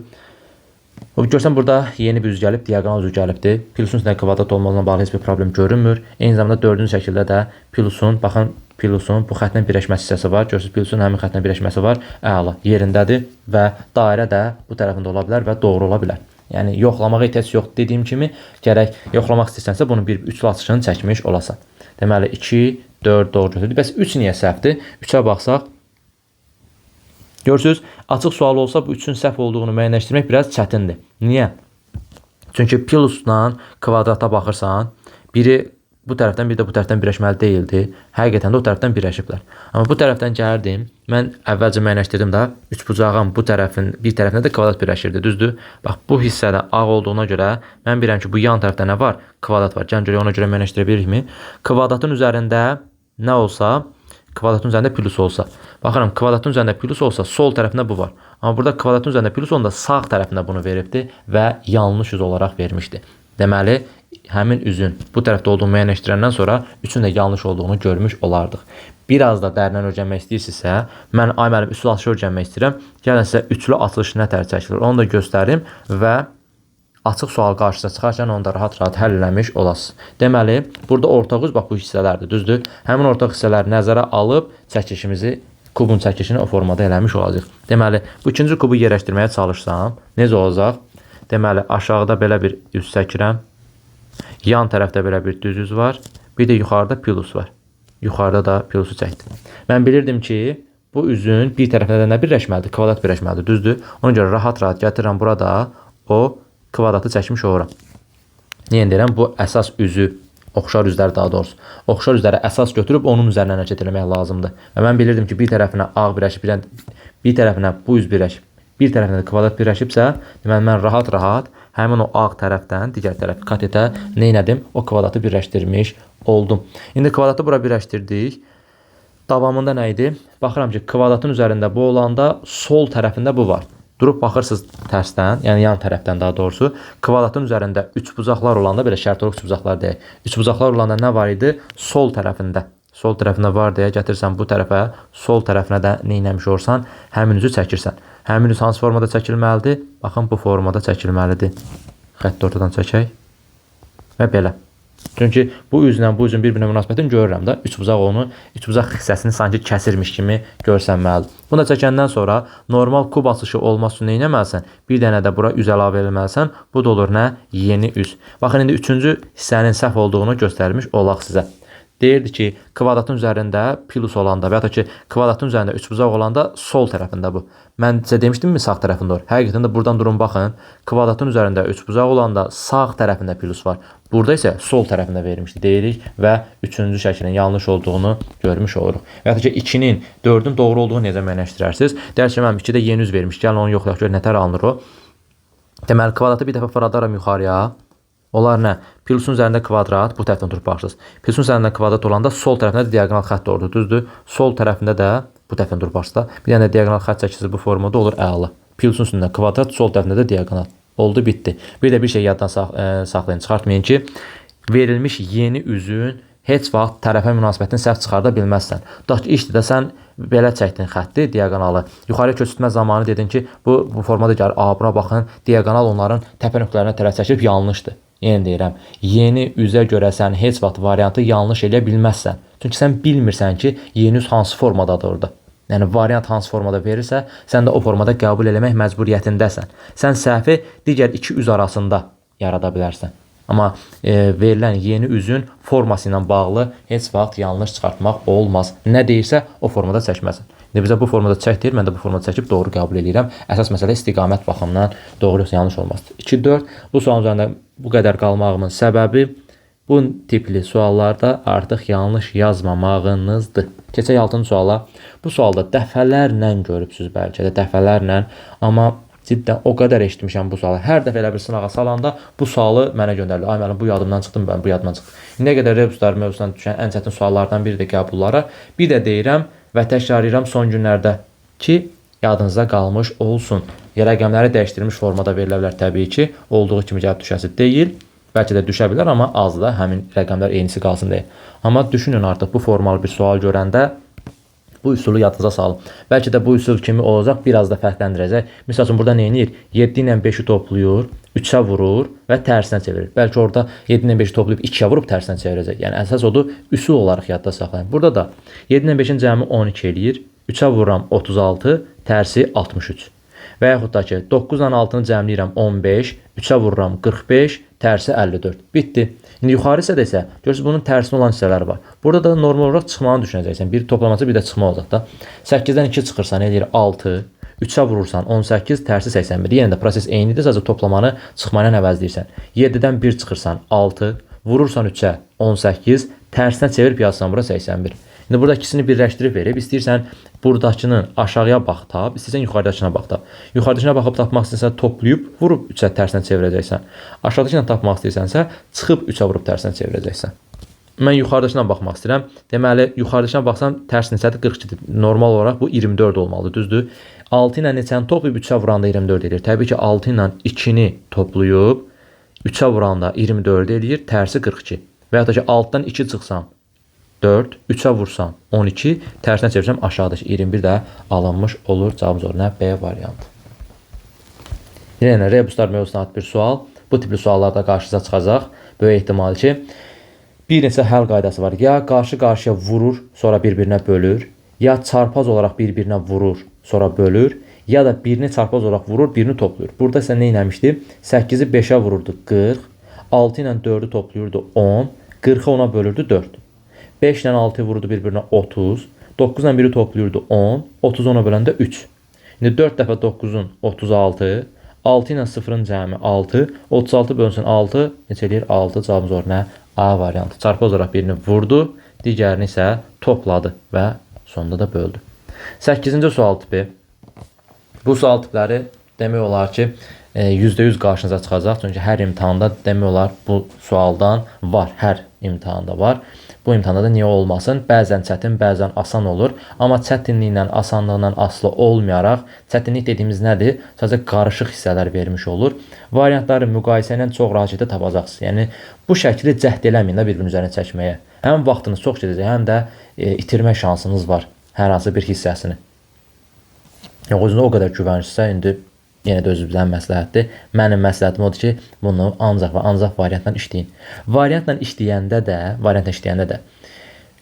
Görsən burada yeni bir üz gəlib, diaqonal üz gəlibdir. Plusun üstündə kvadrat olmağına bağlı heç bir problem görünmür. Eyni zamanda dördüncü şəkildə də plusun, baxın, plusun bu xətlə birləşməsi hissəsi var. Görürsünüz, plusun həmin xətlə birləşməsi var. Əla, yerindədir və dairə də bu tərəfində ola bilər və doğru ola bilər. Yəni yoxlamağa ehtiyac yoxdur. Dediyim kimi, gərək yoxlamaq istəsənsə bunun bir üçlü açışını çəkmiş olasan. Deməli 2, 4 doğru götürdük. Bəs 3 niyə səhvdir? 3-ə baxsaq, görürsünüz, açıq sual olsa bu 3-ün səhv olduğunu müəyyənləşdirmək biraz çətindir. Niyə? Çünki plusla kvadrata baxırsan, biri bu tərəfdən, biri də bu tərəfdən birləşməli deyildi. Həqiqətən də o tərəfdən birləşiblər. Amma bu tərəfdən gəldim, mən əvvəlcə müəyyənləşdirdim də, üçbucağın bu tərəfin bir tərəfində də kvadrat birləşirdi, düzdür? Bax, bu hissədə ağ olduğuna görə mən bilirəm ki, bu yan tərəfdə nə var? Kvadrat var. Gəlin görək, ona görə müəyyənləşdirə bilirikmi? Kvadratın üzərində nə olsa, kvadratın üzərində plus olsa. Baxıram, kvadratın üzərində plus olsa, sol tərəfində bu var. Amma burada kvadratın üzərində plus olanda sağ tərəfində bunu veribdi və yanlış üz olaraq vermişdi. Deməli, həmin üzün bu tərəfdə olduğunu müəyyənləşdirəndən sonra üçün də yanlış olduğunu görmüş olardıq. Biraz da dərindən öyrənmək istəyirsinizsə, mən ay müəllim üçlü açışı öyrənmək istəyirəm. Gəlin sizə üçlü açılış nə tər çəkilir, onu da göstərim və açıq sual qarşısına çıxarkən onu da rahat-rahat həll eləmiş olasınız. Deməli, burada ortaq üz bax bu hissələrdir, düzdür? Həmin ortaq hissələri nəzərə alıb çəkişimizi, kubun çəkişini o formada eləmiş olacaq. Deməli, bu ikinci kubu yerləşdirməyə çalışsam, necə olacaq? Deməli, aşağıda belə bir üz çəkirəm. Yan tərəfdə belə bir düz üz var. Bir də yuxarıda plus var. Yuxarıda da plusu çəkdim. Mən bilirdim ki, bu üzün bir tərəfində də nə birləşməlidir? Kvadrat birləşməlidir, düzdür? Ona görə rahat-rahat gətirirəm burada o kvadratı çəkmiş oluram. Niyə deyirəm? Bu əsas üzü, oxşar üzləri daha doğrusu. Oxşar üzləri əsas götürüb onun üzərindən hərəkət etmək lazımdır. Və mən bilirdim ki, bir tərəfinə ağ birləşib, bir tərəfinə bu üz birləşib, bir tərəfinə də kvadrat birləşibsə, deməli mən rahat-rahat həmin o ağ tərəfdən digər tərəfi katetə nə etdim? O kvadratı birləşdirmiş oldum. İndi kvadratı bura birləşdirdik. Davamında nə idi? Baxıram ki, kvadratın üzərində bu olanda sol tərəfində bu var. Durub baxırsınız tərsdən, yəni yan tərəfdən daha doğrusu, kvadratın üzərində üçbucaqlar olanda, belə şərtli üçbucaqlar deyək. Üçbucaqlar olanda nə var idi? Sol tərəfində. Sol tərəfində var deyə gətirsən bu tərəfə, sol tərəfinə də nə etmiş olursan, həmin üzü çəkirsən. Həmin üz hansı formada çəkilməlidir? Baxın, bu formada çəkilməlidir. Xətti ortadan çəkək və belə. Çünki bu üzlə bu üzün bir-birinə münasibətini görürəm də. Üçbucaq hissəsini sanki kəsirmiş kimi görsənməlidir. Bunu da çəkəndən sonra normal kub açışı olması üçün nə etməlisən? Bir dənə də bura üz əlavə etməlisən. Bu da olur nə? Yeni üz. Baxın, indi üçüncü hissənin səhv olduğunu göstərmiş olaq sizə. Deyirdi ki, kvadratın üzərində plus olanda və ya da ki, kvadratın üzərində üçbucaq olanda sol tərəfində bu. Mən sizə demişdim mi sağ tərəfində olur? Həqiqətən də buradan durun baxın. Kvadratın üzərində üçbucaq olanda sağ tərəfində plus var. Burada isə sol tərəfində vermişdi deyirik və üçüncü şəklin yanlış olduğunu görmüş oluruq. Və ya da ki, 2-nin 4-ün doğru olduğunu necə müəyyənləşdirərsiniz? Deyək ki, mən 2-də yeni üz vermiş. Gəlin onu yoxlayaq gör, nətər alınır o. Deməli, kvadratı bir dəfə fırladaram yuxarıya. Onlar nə? Plusun üzərində kvadrat, bu tərəfdən durub baxırsınız. Plusun üzərində kvadrat olanda sol tərəfində də diaqonal xətt doğrudur, düzdür? Sol tərəfində də bu tərəfdən durub baxırsınız. Bir dənə də diaqonal xətt çəkilsə bu formada olur, əla. Plusun üstündə kvadrat, sol tərəfində də diaqonal. Oldu, bitdi. Bir də bir şey yaddan saxlayın, çıxartmayın ki, verilmiş yeni üzün heç vaxt tərəfə münasibətini səhv çıxarda bilməzsən. Tutaq ki, işdə də sən belə çəkdin xətti, diaqonalı. Yuxarıya köçürtmə zamanı dedin ki, bu formada gəlir. Buna baxın, diaqonal onların təpə nöqtələrinə tərəf çəkilib yanlışdır. Yenə deyirəm, yeni üzə görə sən heç vaxt variantı yanlış eləyə bilməzsən. Çünki sən bilmirsən ki, yeni üz hansı formadadır orada. Yəni, variant hansı formada verirsə, sən də o formada qəbul eləmək məcburiyyətindəsən. Sən səhvi digər iki üz arasında yarada bilərsən. Amma verilən yeni üzün forması ilə bağlı heç vaxt yanlış çıxartmaq olmaz. Nə deyirsə, o formada çəkməsin. İndi bizə bu formada çək deyir, mən də bu formada çəkib doğru qəbul edirəm. Əsas məsələ istiqamət baxımından doğru yoxsa yanlış olmazdır. 2-4. Bu sualın üzərində bu qədər qalmağımın səbəbi bu tipli suallarda artıq yanlış yazmamağınızdır. Keçək 6-cı suala. Bu sualda dəfələrlə görübsünüz bəlkə də, dəfələrlə. Amma ciddən o qədər eşitmişəm bu sualı. Hər dəfə elə bir sınağa salanda bu sualı mənə göndərilir. Ay müəllim, bu yadımdan çıxdı, mən bu yadımdan çıxdı. İndiyə qədər rebuslar mövzusundan düşən ən çətin suallardan biri də qəbullara. Bir də deyirəm və təkrarlayıram son günlərdə ki, yadınızda qalmış olsun. Rəqəmləri dəyişdirilmiş formada verilə bilər təbii ki, olduğu kimi gəlib düşəsi deyil. Bəlkə də düşə bilər, amma az da həmin rəqəmlər eynisi qalsın deyə. Amma düşünün artıq bu formalı bir sual görəndə Bu üsulu yadınıza salın. Bəlkə də bu üsul kimi olacaq, biraz da fərqləndirəcək. Məsəl üçün burada nə edir? 7 ilə 5-i toplayır, 3-ə vurur və tərsinə çevirir. Bəlkə orada 7 ilə 5-i toplayıb 2-yə vurub tərsinə çevirəcək. Yəni əsas odur, üsul olaraq yadda saxlayın. Burada da 7 ilə 5-in cəmi 12 eləyir. 3-ə vururam 36, tərsi 63. Və yaxud da ki, 9 ilə 6-nı cəmləyirəm 15, 3-ə vururam 45, tərsi 54. Bitdi. İndi yuxarı hissədə isə görürsünüz bunun tərsinə olan hissələri var. Burada da normal olaraq çıxmanı düşünəcəksən. Bir toplamaçı, bir də çıxma olacaq da. 8-dən 2 çıxırsan, eləyir 6. 3-ə vurursan 18, tərsi 81. Yenə də proses eynidir, sadəcə toplamanı çıxma ilə əvəzləyirsən. 7-dən 1 çıxırsan 6, vurursan 3-ə 18, tərsinə çevirib yazsan bura 81. İndi burada ikisini birləşdirib verib, istəyirsən buradakının aşağıya bax tap, istəyirsən yuxarıdakına bax tap. Yuxarıdakına baxıb tapmaq istəyirsən toplayıb vurub 3-ə tərsinə çevirəcəksən. Aşağıdakına tapmaq istəyirsənsə çıxıb 3-ə vurub tərsinə çevirəcəksən. Mən yuxarıdakına baxmaq istəyirəm. Deməli, yuxarıdakına baxsam tərs neçədir? 42-dir. Normal olaraq bu 24 olmalıdır, düzdür? 6 ilə neçəni toplayıb 3-ə vuranda 24 edir. Təbii ki, 6 ilə 2-ni toplayıb 3-ə vuranda 24 eləyir, tərsi 42. Və ya da ki, 6-dan 2 çıxsam 4, 3-ə vursam 12, tərsinə çevirsəm aşağıdakı 21 də alınmış olur. Cavabımız olur nə? B variantı. Yenə rebuslar mövzusuna aid bir sual. Bu tipli suallarda qarşınıza çıxacaq. Böyük ehtimal ki, bir neçə həll qaydası var. Ya qarşı-qarşıya vurur, sonra bir-birinə bölür, ya çarpaz olaraq bir-birinə vurur, sonra bölür, ya da birini çarpaz olaraq vurur, birini toplayır. Burada isə nə eləmişdi? 8-i 5-ə vururdu 40, 6 ilə 4-ü toplayırdı 10, 40-ı 10-a bölürdü 4. 5 ilə 6 vururdu bir-birinə 30, 9 ilə 1-i toplayırdı 10, 30 10-a böləndə 3. İndi 4 dəfə 9-un 36, 6 ilə 0-ın cəmi 6, 36 bölünsün 6, neçə eləyir? 6, cavabımız olur nə? A variantı. Çarpaz olaraq birini vurdu, digərini isə topladı və sonunda da böldü. 8-ci sual tipi. Bu sual tipləri demək olar ki, %100 qarşınıza çıxacaq. Çünki hər imtahanda demək olar bu sualdan var, hər imtahanda var. Bu imtahanda da niyə olmasın? Bəzən çətin, bəzən asan olur. Amma çətinliklə, asanlığından asılı olmayaraq, çətinlik dediyimiz nədir? Sadəcə qarışıq hissələr vermiş olur. Variantları müqayisə ilə çox rahat tapacaqsınız. Yəni, bu şəkli cəhd eləməyin də bir-birinin üzərinə çəkməyə. Həm vaxtınız çox gedəcək, həm də itirmə şansınız var hər hansı bir hissəsini. Yox, özünə o qədər güvənirsə, indi yenə də özünüzdən məsləhətdir. Mənim məsləhətim odur ki, bunu ancaq və ancaq variantla işləyin. Variantla işləyəndə də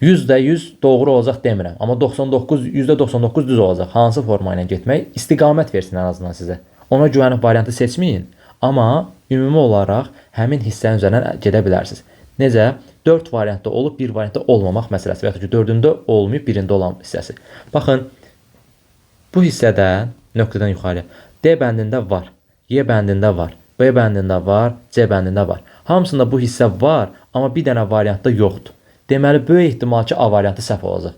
%100 doğru olacaq demirəm. Amma %99 düz olacaq. Hansı forma ilə getmək? İstiqamət versin ən azından sizə. Ona güvənib variantı seçməyin. Amma ümumi olaraq həmin hissənin üzərindən gedə bilərsiniz. Necə? 4 variantda olub, 1 variantda olmamaq məsələsi. Və ya ki, 4-ündə olmayıb, 1-ində olan hissəsi. Baxın, bu hissədə nöqtədən yuxarıya D bəndində var, Y bəndində var, B bəndində var, C bəndində var. Hamısında bu hissə var, amma bir dənə variantda yoxdur. Deməli, böyük ehtimal ki, A variantı səhv olacaq.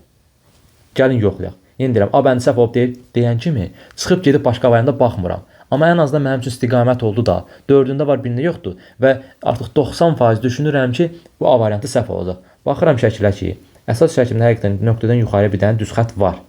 Gəlin yoxlayaq. Yenə deyirəm, A bəndi səhv olub deyən kimi çıxıb gedib başqa varianta baxmıram. Amma ən azından mənim üçün istiqamət oldu da. 4-ündə var, 1-də yoxdur. Və artıq 90% düşünürəm ki, bu A variantı səhv olacaq. Baxıram şəklə ki, əsas şəkildə həqiqətən nöqtədən yuxarıya bir dənə düz xətt var.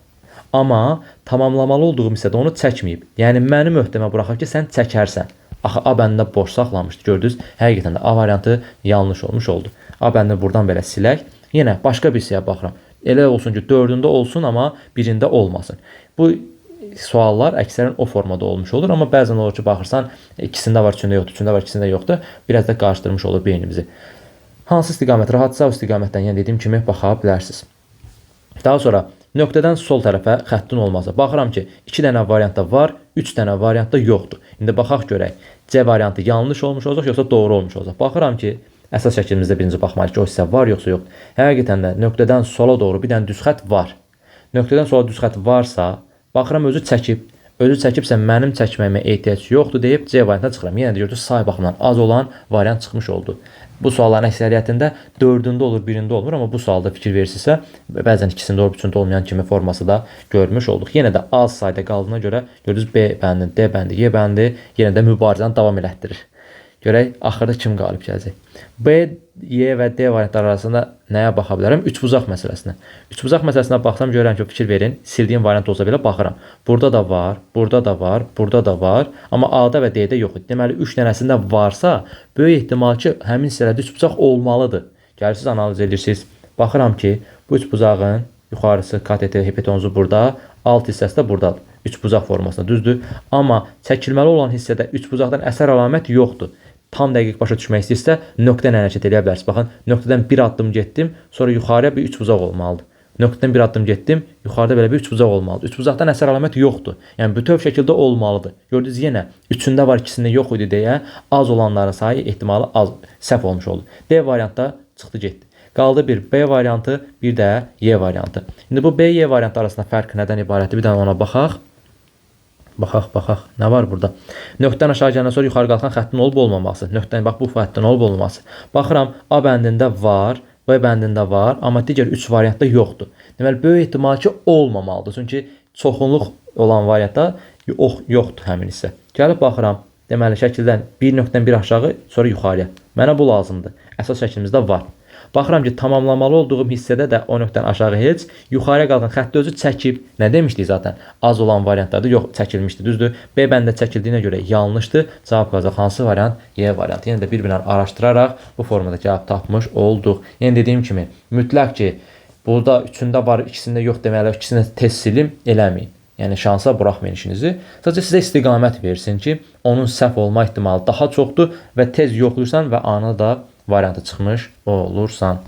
Amma tamamlamalı olduğum hissədə onu çəkməyib. Yəni, məni möhtəmə buraxır ki, sən çəkərsən. Axı, A bəndində boş saxlamışdı, gördünüz. Həqiqətən də A variantı yanlış olmuş oldu. A bəndini buradan belə silək. Yenə başqa bir hissəyə baxıram. Elə olsun ki, 4-ündə olsun, amma 1-də olmasın. Bu suallar əksərən o formada olmuş olur. Amma bəzən olur ki, baxırsan, ikisində var, üçündə yoxdur, üçündə var, ikisində yoxdur. Biraz da qarışdırmış olur beynimizi. Hansı istiqamət rahatsa, o istiqamətdən, yəni dediyim kimi, baxa bilərsiniz. Daha sonra nöqtədən sol tərəfə xəttin olması. Baxıram ki, 2 dənə variantda var, 3 dənə variantda yoxdur. İndi baxaq görək, C variantı yanlış olmuş olacaq, yoxsa doğru olmuş olacaq. Baxıram ki, əsas şəklimizdə birinci baxmalıyıq ki, o hissə var, yoxsa yoxdur. Həqiqətən də nöqtədən sola doğru bir dənə düz xətt var. Nöqtədən sola düz xətt varsa, baxıram özü çəkibsə mənim çəkməyimə ehtiyac yoxdur deyib C variantına çıxıram. Yenə də gördünüz, say baxımdan az olan variant çıxmış oldu. Bu sualların əksəriyyətində 4-ündə olur, 1-də olmur, amma bu sualda fikir verirsinizsə, bəzən ikisində olub, üçündə olmayan kimi forması da görmüş olduq. Yenə də az sayda qaldığına görə gördünüz B bəndi, D bəndi, Y bəndi yenə də mübarizəni davam elətdirir. Görək, axırda kim qalib gələcək? B, Y və D variantları arasında nəyə baxa bilərəm? Üçbucaq məsələsinə. Üçbucaq məsələsinə baxsam görürəm ki, fikir verin, sildiyim variant olsa belə baxıram. Burada da var, burada da var, burada da var, amma A-da və D-də yox idi. Deməli, 3 dənəsində varsa, böyük ehtimal ki, həmin hissələrdə üçbucaq olmalıdır. Gəlirsiniz, analiz edirsiniz. Baxıram ki, bu üçbucağın Yuxarısı kateter hipotenozu burada, alt hissəsi də buradadır. Üçbucaq formasında, düzdür? Amma çəkilməli olan hissədə üçbucaqdan əsər əlamət yoxdur. Tam dəqiq başa düşmək istəyirsə, nöqtə ilə hərəkət edə bilərsiniz. Baxın, nöqtədən bir addım getdim, sonra yuxarıya bir üçbucaq olmalıdır. Nöqtədən bir addım getdim, yuxarıda belə bir üçbucaq olmalıdır. Üçbucaqdan əsər əlamət yoxdur. Yəni bütöv şəkildə olmalıdır. Gördünüz, yenə üçündə var, ikisində yox idi deyə az olanların sayı ehtimalı az səhv olmuş oldu. D variantda çıxdı getdi. Qaldı bir B variantı, bir də Y variantı. İndi bu B, Y variantı arasında fərq nədən ibarətdir? Bir dənə ona baxaq. Baxaq. Nə var burada? Nöqtədən aşağı gələndən sonra yuxarı qalxan xəttin olub olmaması. Nöqtədən bax bu xəttin olub olmaması. Baxıram, A bəndində var, B bəndində var, amma digər 3 variantda yoxdur. Deməli, böyük ehtimal ki, olmamalıdır. Çünki çoxunluq olan variantda yoxdur həmin hissə. Gəlib baxıram, deməli, şəkildən bir nöqtədən bir aşağı, sonra yuxarıya. Mənə bu lazımdır. Əsas şəklimizdə var. Baxıram ki, tamamlamalı olduğum hissədə də o nöqtədən aşağı heç, yuxarıya qalxan xətti özü çəkib. Nə demişdik zaten? Az olan variantlarda yox, çəkilmişdi, düzdür? B bəndə çəkildiyinə görə yanlışdır. Cavab qalacaq hansı variant? Y variantı. Yenə də bir-birini araşdıraraq bu formada cavab tapmış olduq. Yəni dediyim kimi, mütləq ki, burada üçündə var, ikisində yox deməli, ikisini tez silim, eləməyin. Yəni şansa buraxmayın işinizi. Sadəcə sizə istiqamət versin ki, onun səhv olma ehtimalı daha çoxdur və tez yoxluysan və anı da variantı çıxmış olursan.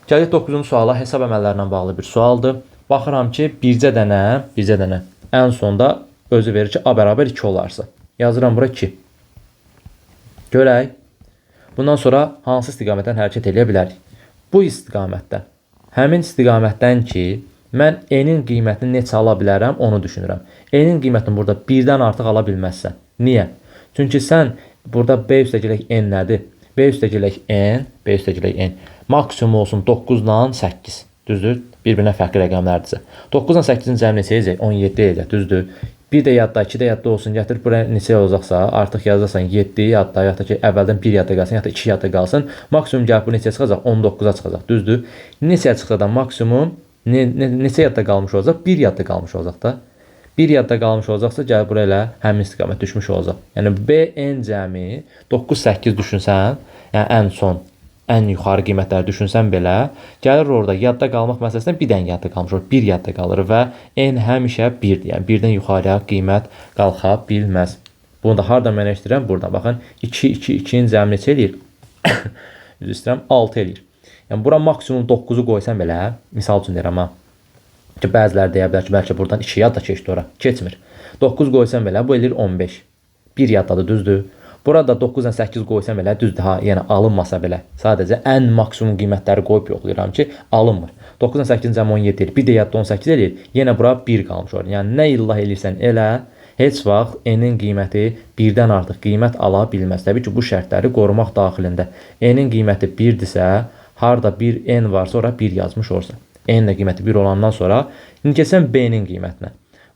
Gələk 9-cu suala, hesab əməllərindən bağlı bir sualdır. Baxıram ki, bircə dənə ən sonda özü verir ki, A bərabər 2 olarsa. Yazıram bura 2. Görək. Bundan sonra hansı istiqamətdən hərəkət edə bilərik? Bu istiqamətdən. Həmin istiqamətdən ki, mən N-in qiymətini neçə ala bilərəm, onu düşünürəm. N-in qiymətini burada 1-dən artıq ala bilməzsən. Niyə? Çünki sən burada B üstəgələk N nədir? B üstəgələk N, maksimum olsun 9 ilə 8, düzdür? Bir-birinə fərqli rəqəmlərdirsə. 9 ilə 8-in cəmi neçə edəcək? 17 edəcək, düzdür? 1 də yadda, 2 də yadda olsun, gətir buraya neçə olacaqsa, artıq yazacaqsan 7 yadda, yaxud da ki, əvvəldən 1 yadda qalsın, yaxud da 2 yadda qalsın. Maksimum gəlib bu neçəyə çıxacaq? 19-a çıxacaq, düzdür? Neçəyə çıxsa da maksimum neçə yadda qalmış olacaq? 1 yadda qalmış olacaq da. 1 yadda qalmış olacaqsa, gəlib buraya ilə həmin istiqamət düşmüş olacaq. Yəni, BN cəmi 9-8 düşünsən, yəni ən son, ən yuxarı qiymətləri düşünsən belə, gəlir orada yadda qalmaq məsələsindən bir dənə yadda qalmış olur, 1 yadda qalır və N həmişə 1-dir. Yəni, 1-dən yuxarıya qiymət qalxa bilməz. Bunu da hardan mən eşidirəm? Buradan, baxın, 2-2-2-nin cəmi neçə eləyir? Üzr istəyirəm, 6 eləyir. Yəni, bura maksimum 9-u qoysan belə, misal üçün deyirəm, ki, bəziləri deyə bilər ki, bəlkə buradan 2 yadda keçdi ora. Keçmir. 9 qoysan belə, bu eləyir 15. 1 yaddadır, düzdür? Burada 9-dan 8 qoysan belə, düzdür, yəni alınmasa belə. Sadəcə ən maksimum qiymətləri qoyub yoxlayıram ki, alınmır. 9-dan 8-in cəmi 17 eləyir, bir də yadda 18 eləyir, yenə bura 1 qalmış olur. Yəni, nə illah eləyirsən elə, heç vaxt N-in qiyməti 1-dən artıq qiymət ala bilməz. Təbii ki, bu şərtləri qorumaq daxilində. N-in qiyməti 1-dirsə, harada bir N varsa, ora 1 yazmış olursa. N-in qiyməti 1 olandan sonra, indi keçsən B-nin qiymətinə.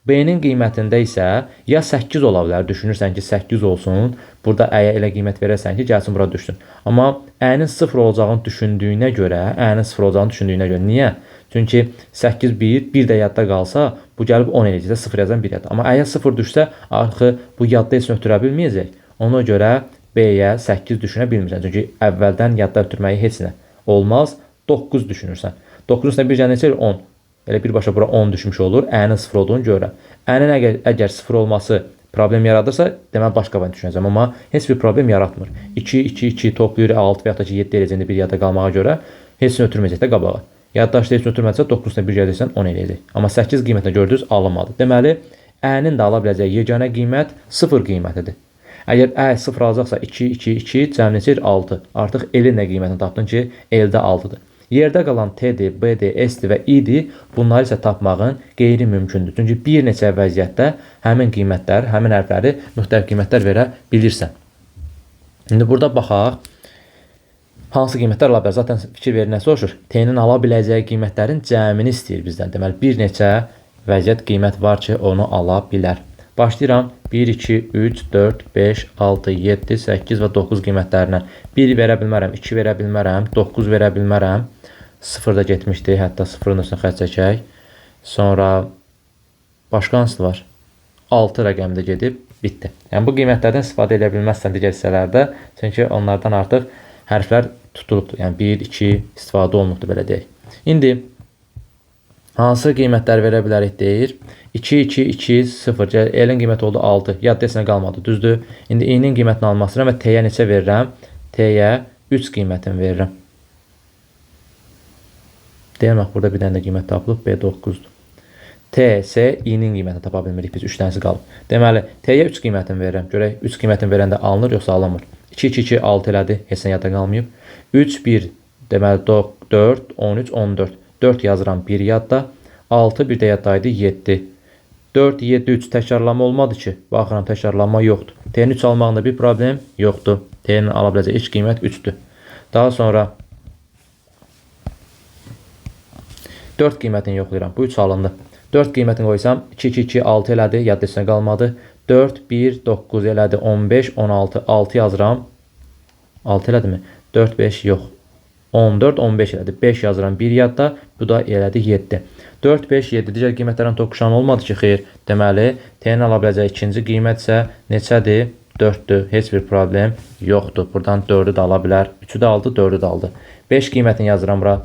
B-nin qiymətində isə ya 8 ola bilər, düşünürsən ki 8 olsun, burada əyə elə qiymət verərsən ki, gəlsin bura düşsün. Amma Ə-nin 0 olacağını düşündüyünə görə, niyə? Çünki 8, 1 də yadda qalsa, bu gəlib 10 eləyəcək, 0 yazan 1 yadda. Amma əyə 0 düşsə, axı bu yadda heç ötürə bilməyəcək. Ona görə B-yə 8 düşünə bilmirsən. Çünki əvvəldən yadda ötürməyi heç nə olmaz, 9 düşünürsən. 9-un üstünə bir cənə neçə 10. Elə birbaşa bura 10 düşmüş olur, Ə-nin 0 olduğunu görürəm. Ə-nin əgər 0 olması problem yaradırsa, deməli başqa variant düşünəcəm. Amma heç bir problem yaratmır. 2, 2, 2 toplayır 6 və ya da ki 7 eləyəcəyində bir yadda qalmağa görə heç nə ötürməyəcək də qabağa. Yaddaşda heç nə ötürmədisə 9 üstünə bir gələcəksən 10 eləyəcək. Amma 8 qiymətini gördünüz, alınmadı. Deməli, Ə-nin də ala biləcəyi yeganə qiymət 0 qiymətidir. Əgər Ə 0 alacaqsa 2, 2, 2, cəmi neçə 6. Artıq L-in də qiymətini tapdın ki, L-də 6-dır. Yerdə qalan T-dir, B-dir, S-dir və I-dir, bunları isə tapmağın qeyri-mümkündür. Çünki bir neçə vəziyyətdə həmin qiymətlər, həmin hərfləri müxtəlif qiymətlər verə bilirsən. İndi burada baxaq, hansı qiymətlər ala bilər? Zaten fikir verin, nə soruşur? T-nin ala biləcəyi qiymətlərin cəmini istəyir bizdən. Deməli, bir neçə vəziyyət qiymət var ki, onu ala bilər. Başlayıram 1, 2, 3, 4, 5, 6, 7, 8 və 9 qiymətlərindən. 1 verə bilmərəm, 2 verə bilmərəm, 9 verə bilmərəm. 0 da getmişdi, hətta 0-ın üstünə xətt çəkək. Sonra başqa hansı var? 6 rəqəmdə gedib, bitdi. Yəni, bu qiymətlərdən istifadə edə bilməzsən digər hissələrdə. Çünki onlardan artıq hərflər tutulubdur. Yəni, 1, 2 istifadə olunubdur, belə deyək. İndi Hansı qiymətlər verə bilərik deyir. 2, 2, 2, 0. L-in qiyməti oldu 6. Yad desinə qalmadı. Düzdür. İndi i-nin qiymətini almaq istəyirəm və t-yə neçə verirəm? T-yə 3 qiymətini verirəm. Demək, burada bir dənə də qiymət tapılıb. B9-dur. T isə i-nin qiymətini tapa bilmirik. Biz 3 dənəsi qalıb. Deməli, t-yə 3 qiymətini verirəm. Görək, 3 qiymətini verəndə alınır, yoxsa alınmır. 2, 2, 2, 6 elədi. Heç nə yadda qalmayıb. 3, 1, deməli 4, 13, 14. 4 yazıram 1 yadda. 6 bir də yaddaydı 7. 4, 7, 3 təkrarlama olmadı ki. Baxıram, təkrarlama yoxdur. T-nin 3 almağında bir problem yoxdur. T-nin ala biləcək ilk qiymət 3-dür. Daha sonra 4 qiymətini yoxlayıram. Bu 3 alındı. 4 qiymətini qoysam 2, 2, 2, 6 elədi. Yad desinə qalmadı. 4, 1, 9 elədi. 15, 16, 6 yazıram. 6 elədi mi? 4, 5 yox. 14, 15 elədi. 5 yazıram 1 yadda. Bu da elədi 7. 4, 5, 7 digər qiymətlərin toqquşanı olmadı ki, xeyr. Deməli, t-nin ala biləcəyi ikinci qiymət isə neçədir? 4-dür. Heç bir problem yoxdur. Buradan 4-ü də ala bilər. 3-ü də aldı, 4-ü də aldı. 5 qiymətini yazıram bura.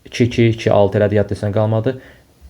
2, 2, 2, 6 elədi. Yad desən qalmadı.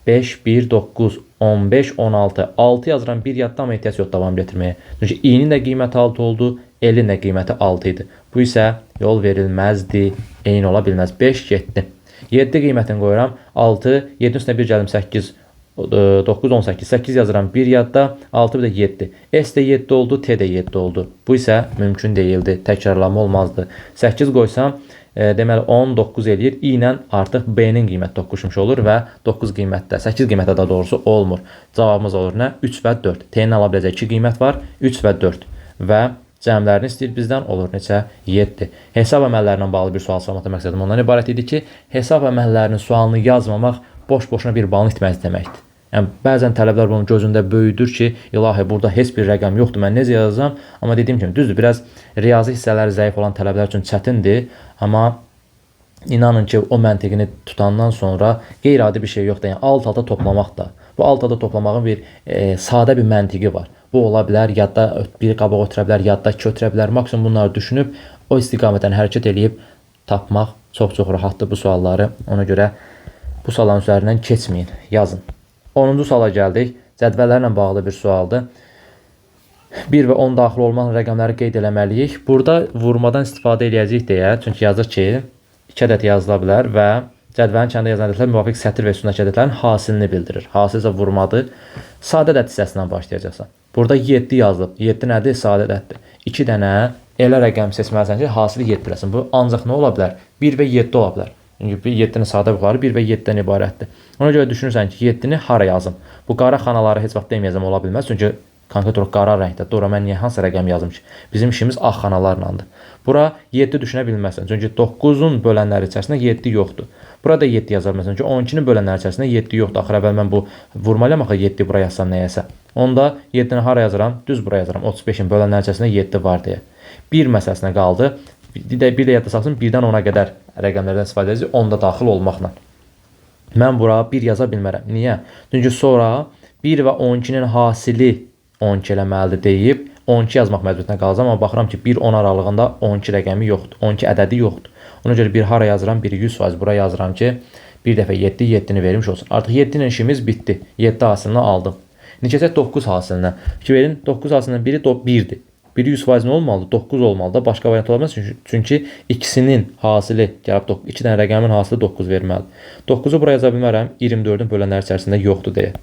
5, 1, 9, 15, 16. 6 yazıram 1 yadda, amma ehtiyac yox davam getirməyə. Çünki i-nin də qiyməti 6 oldu. L-in də qiyməti 6 idi. Bu isə yol verilməzdi. Eyni ola bilməz. 5, 7. 7 qiymətini qoyuram. 6, 7 üstünə 1 gəlim 8, 9, 18. 8 yazıram 1 yadda. 6 bir də 7. S də 7 oldu, T də 7 oldu. Bu isə mümkün deyildi. Təkrarlama olmazdı. 8 qoysam, deməli 10, 9 eləyir. I ilə artıq B-nin qiyməti toqquşmuş olur və 9 qiymətdə, 8 qiymətdə daha doğrusu olmur. Cavabımız olur nə? 3 və 4. T-nin ala biləcəyi 2 qiymət var. 3 və 4. Və cəmlərini istəyir bizdən, olur neçə? 7. Hesab əməllərinə bağlı bir sual sormaqda məqsədim ondan ibarət idi ki, hesab əməllərinin sualını yazmamaq boş-boşuna bir balın itməz deməkdir. Yəni, bəzən tələblər bunun gözündə böyüdür ki, ilahi, burada heç bir rəqəm yoxdur, mən necə yazacağım? Amma dediyim kimi, düzdür, biraz riyazi hissələri zəif olan tələblər üçün çətindir, amma inanın ki, o məntiqini tutandan sonra qeyri-adi bir şey yoxdur. Yəni, alt-alta toplamaq da, bu alt-alta toplamağın bir sadə bir məntiqi var. Bu ola bilər, yadda biri qabaq ötürə bilər, yadda 2 ötürə bilər. Maksimum bunları düşünüb, o istiqamətdən hərəkət edib tapmaq çox-çox rahatdır bu sualları. Ona görə bu sualların üzərindən keçməyin, yazın. 10-cu suala gəldik. Cədvəllərlə bağlı bir sualdır. 1 və 10 daxil olmayan rəqəmləri qeyd eləməliyik. Burada vurmadan istifadə edəcəyik deyə, çünki yazır ki, 2 ədəd yazıla bilər və cədvəlin kənarında yazılan ədədlər müvafiq sətir və üstündəki ədədlərin hasilini bildirir. Hasil isə vurmadır. Sadə ədəd hissəsindən başlayacaqsan. Burada 7 yazılıb. 7 nədir? Sadə ədəddir. 2 dənə elə rəqəm seçməlisən ki, hasili 7 eləsin. Bu ancaq nə ola bilər? 1 və 7 ola bilər. Çünki 7-nin sadə buxarı 1 və 7-dən ibarətdir. Ona görə düşünürsən ki, 7-ni hara yazım? Bu qara xanaları heç vaxt deməyəcəm ola bilməz. Çünki konkret olaraq qara rəngdə. Doğru, mən niyə hansı rəqəm yazım ki? Bizim işimiz ağ xanalarlandır. Bura 7 düşünə bilməzsən. Çünki 9-un bölənləri içərisində 7 yoxdur. Burada 7 yazar məsələn. Çünki 12-nin bölənləri içərisində 7 yoxdur. Axır əvvəl mən bu vurmayla axı 7 bura yazsam nəyəsə. Onda 7-ni hara yazıram? Düz bura yazıram. 35-in bölənləri içərisində 7 var deyə. 1 məsələsinə qaldı. Bir də yadda saxlasın, 1-dən 10-a qədər rəqəmlərdən istifadə edəcək, 10-da daxil olmaqla. Mən bura 1 yaza bilmərəm. Niyə? Çünki sonra 1 və 12-nin hasili 12 eləməlidir deyib 12 yazmaq məcburiyyətinə qalacağam. Amma baxıram ki, 1-10 aralığında 12 rəqəmi yoxdur. 12 ədədi yoxdur. Ona görə 1 hara yazıram? 1-i 100% bura yazıram ki, bir dəfə 7, 7-ni vermiş olsun. Artıq 7 ilə işimiz bitdi. 7 hasilini aldım. İndi keçək 9 hasilinə. Ki verin, 9 hasilindən biri 1-dir. Biri 100% nə olmalıdır? 9 olmalıdır. Başqa variant ola bilməz. Çünki ikisinin hasili, gəlib 2 dənə rəqəmin hasili 9 verməlidir. 9-u bura yaza bilmərəm, 24-ün bölənləri içərisində yoxdur deyə.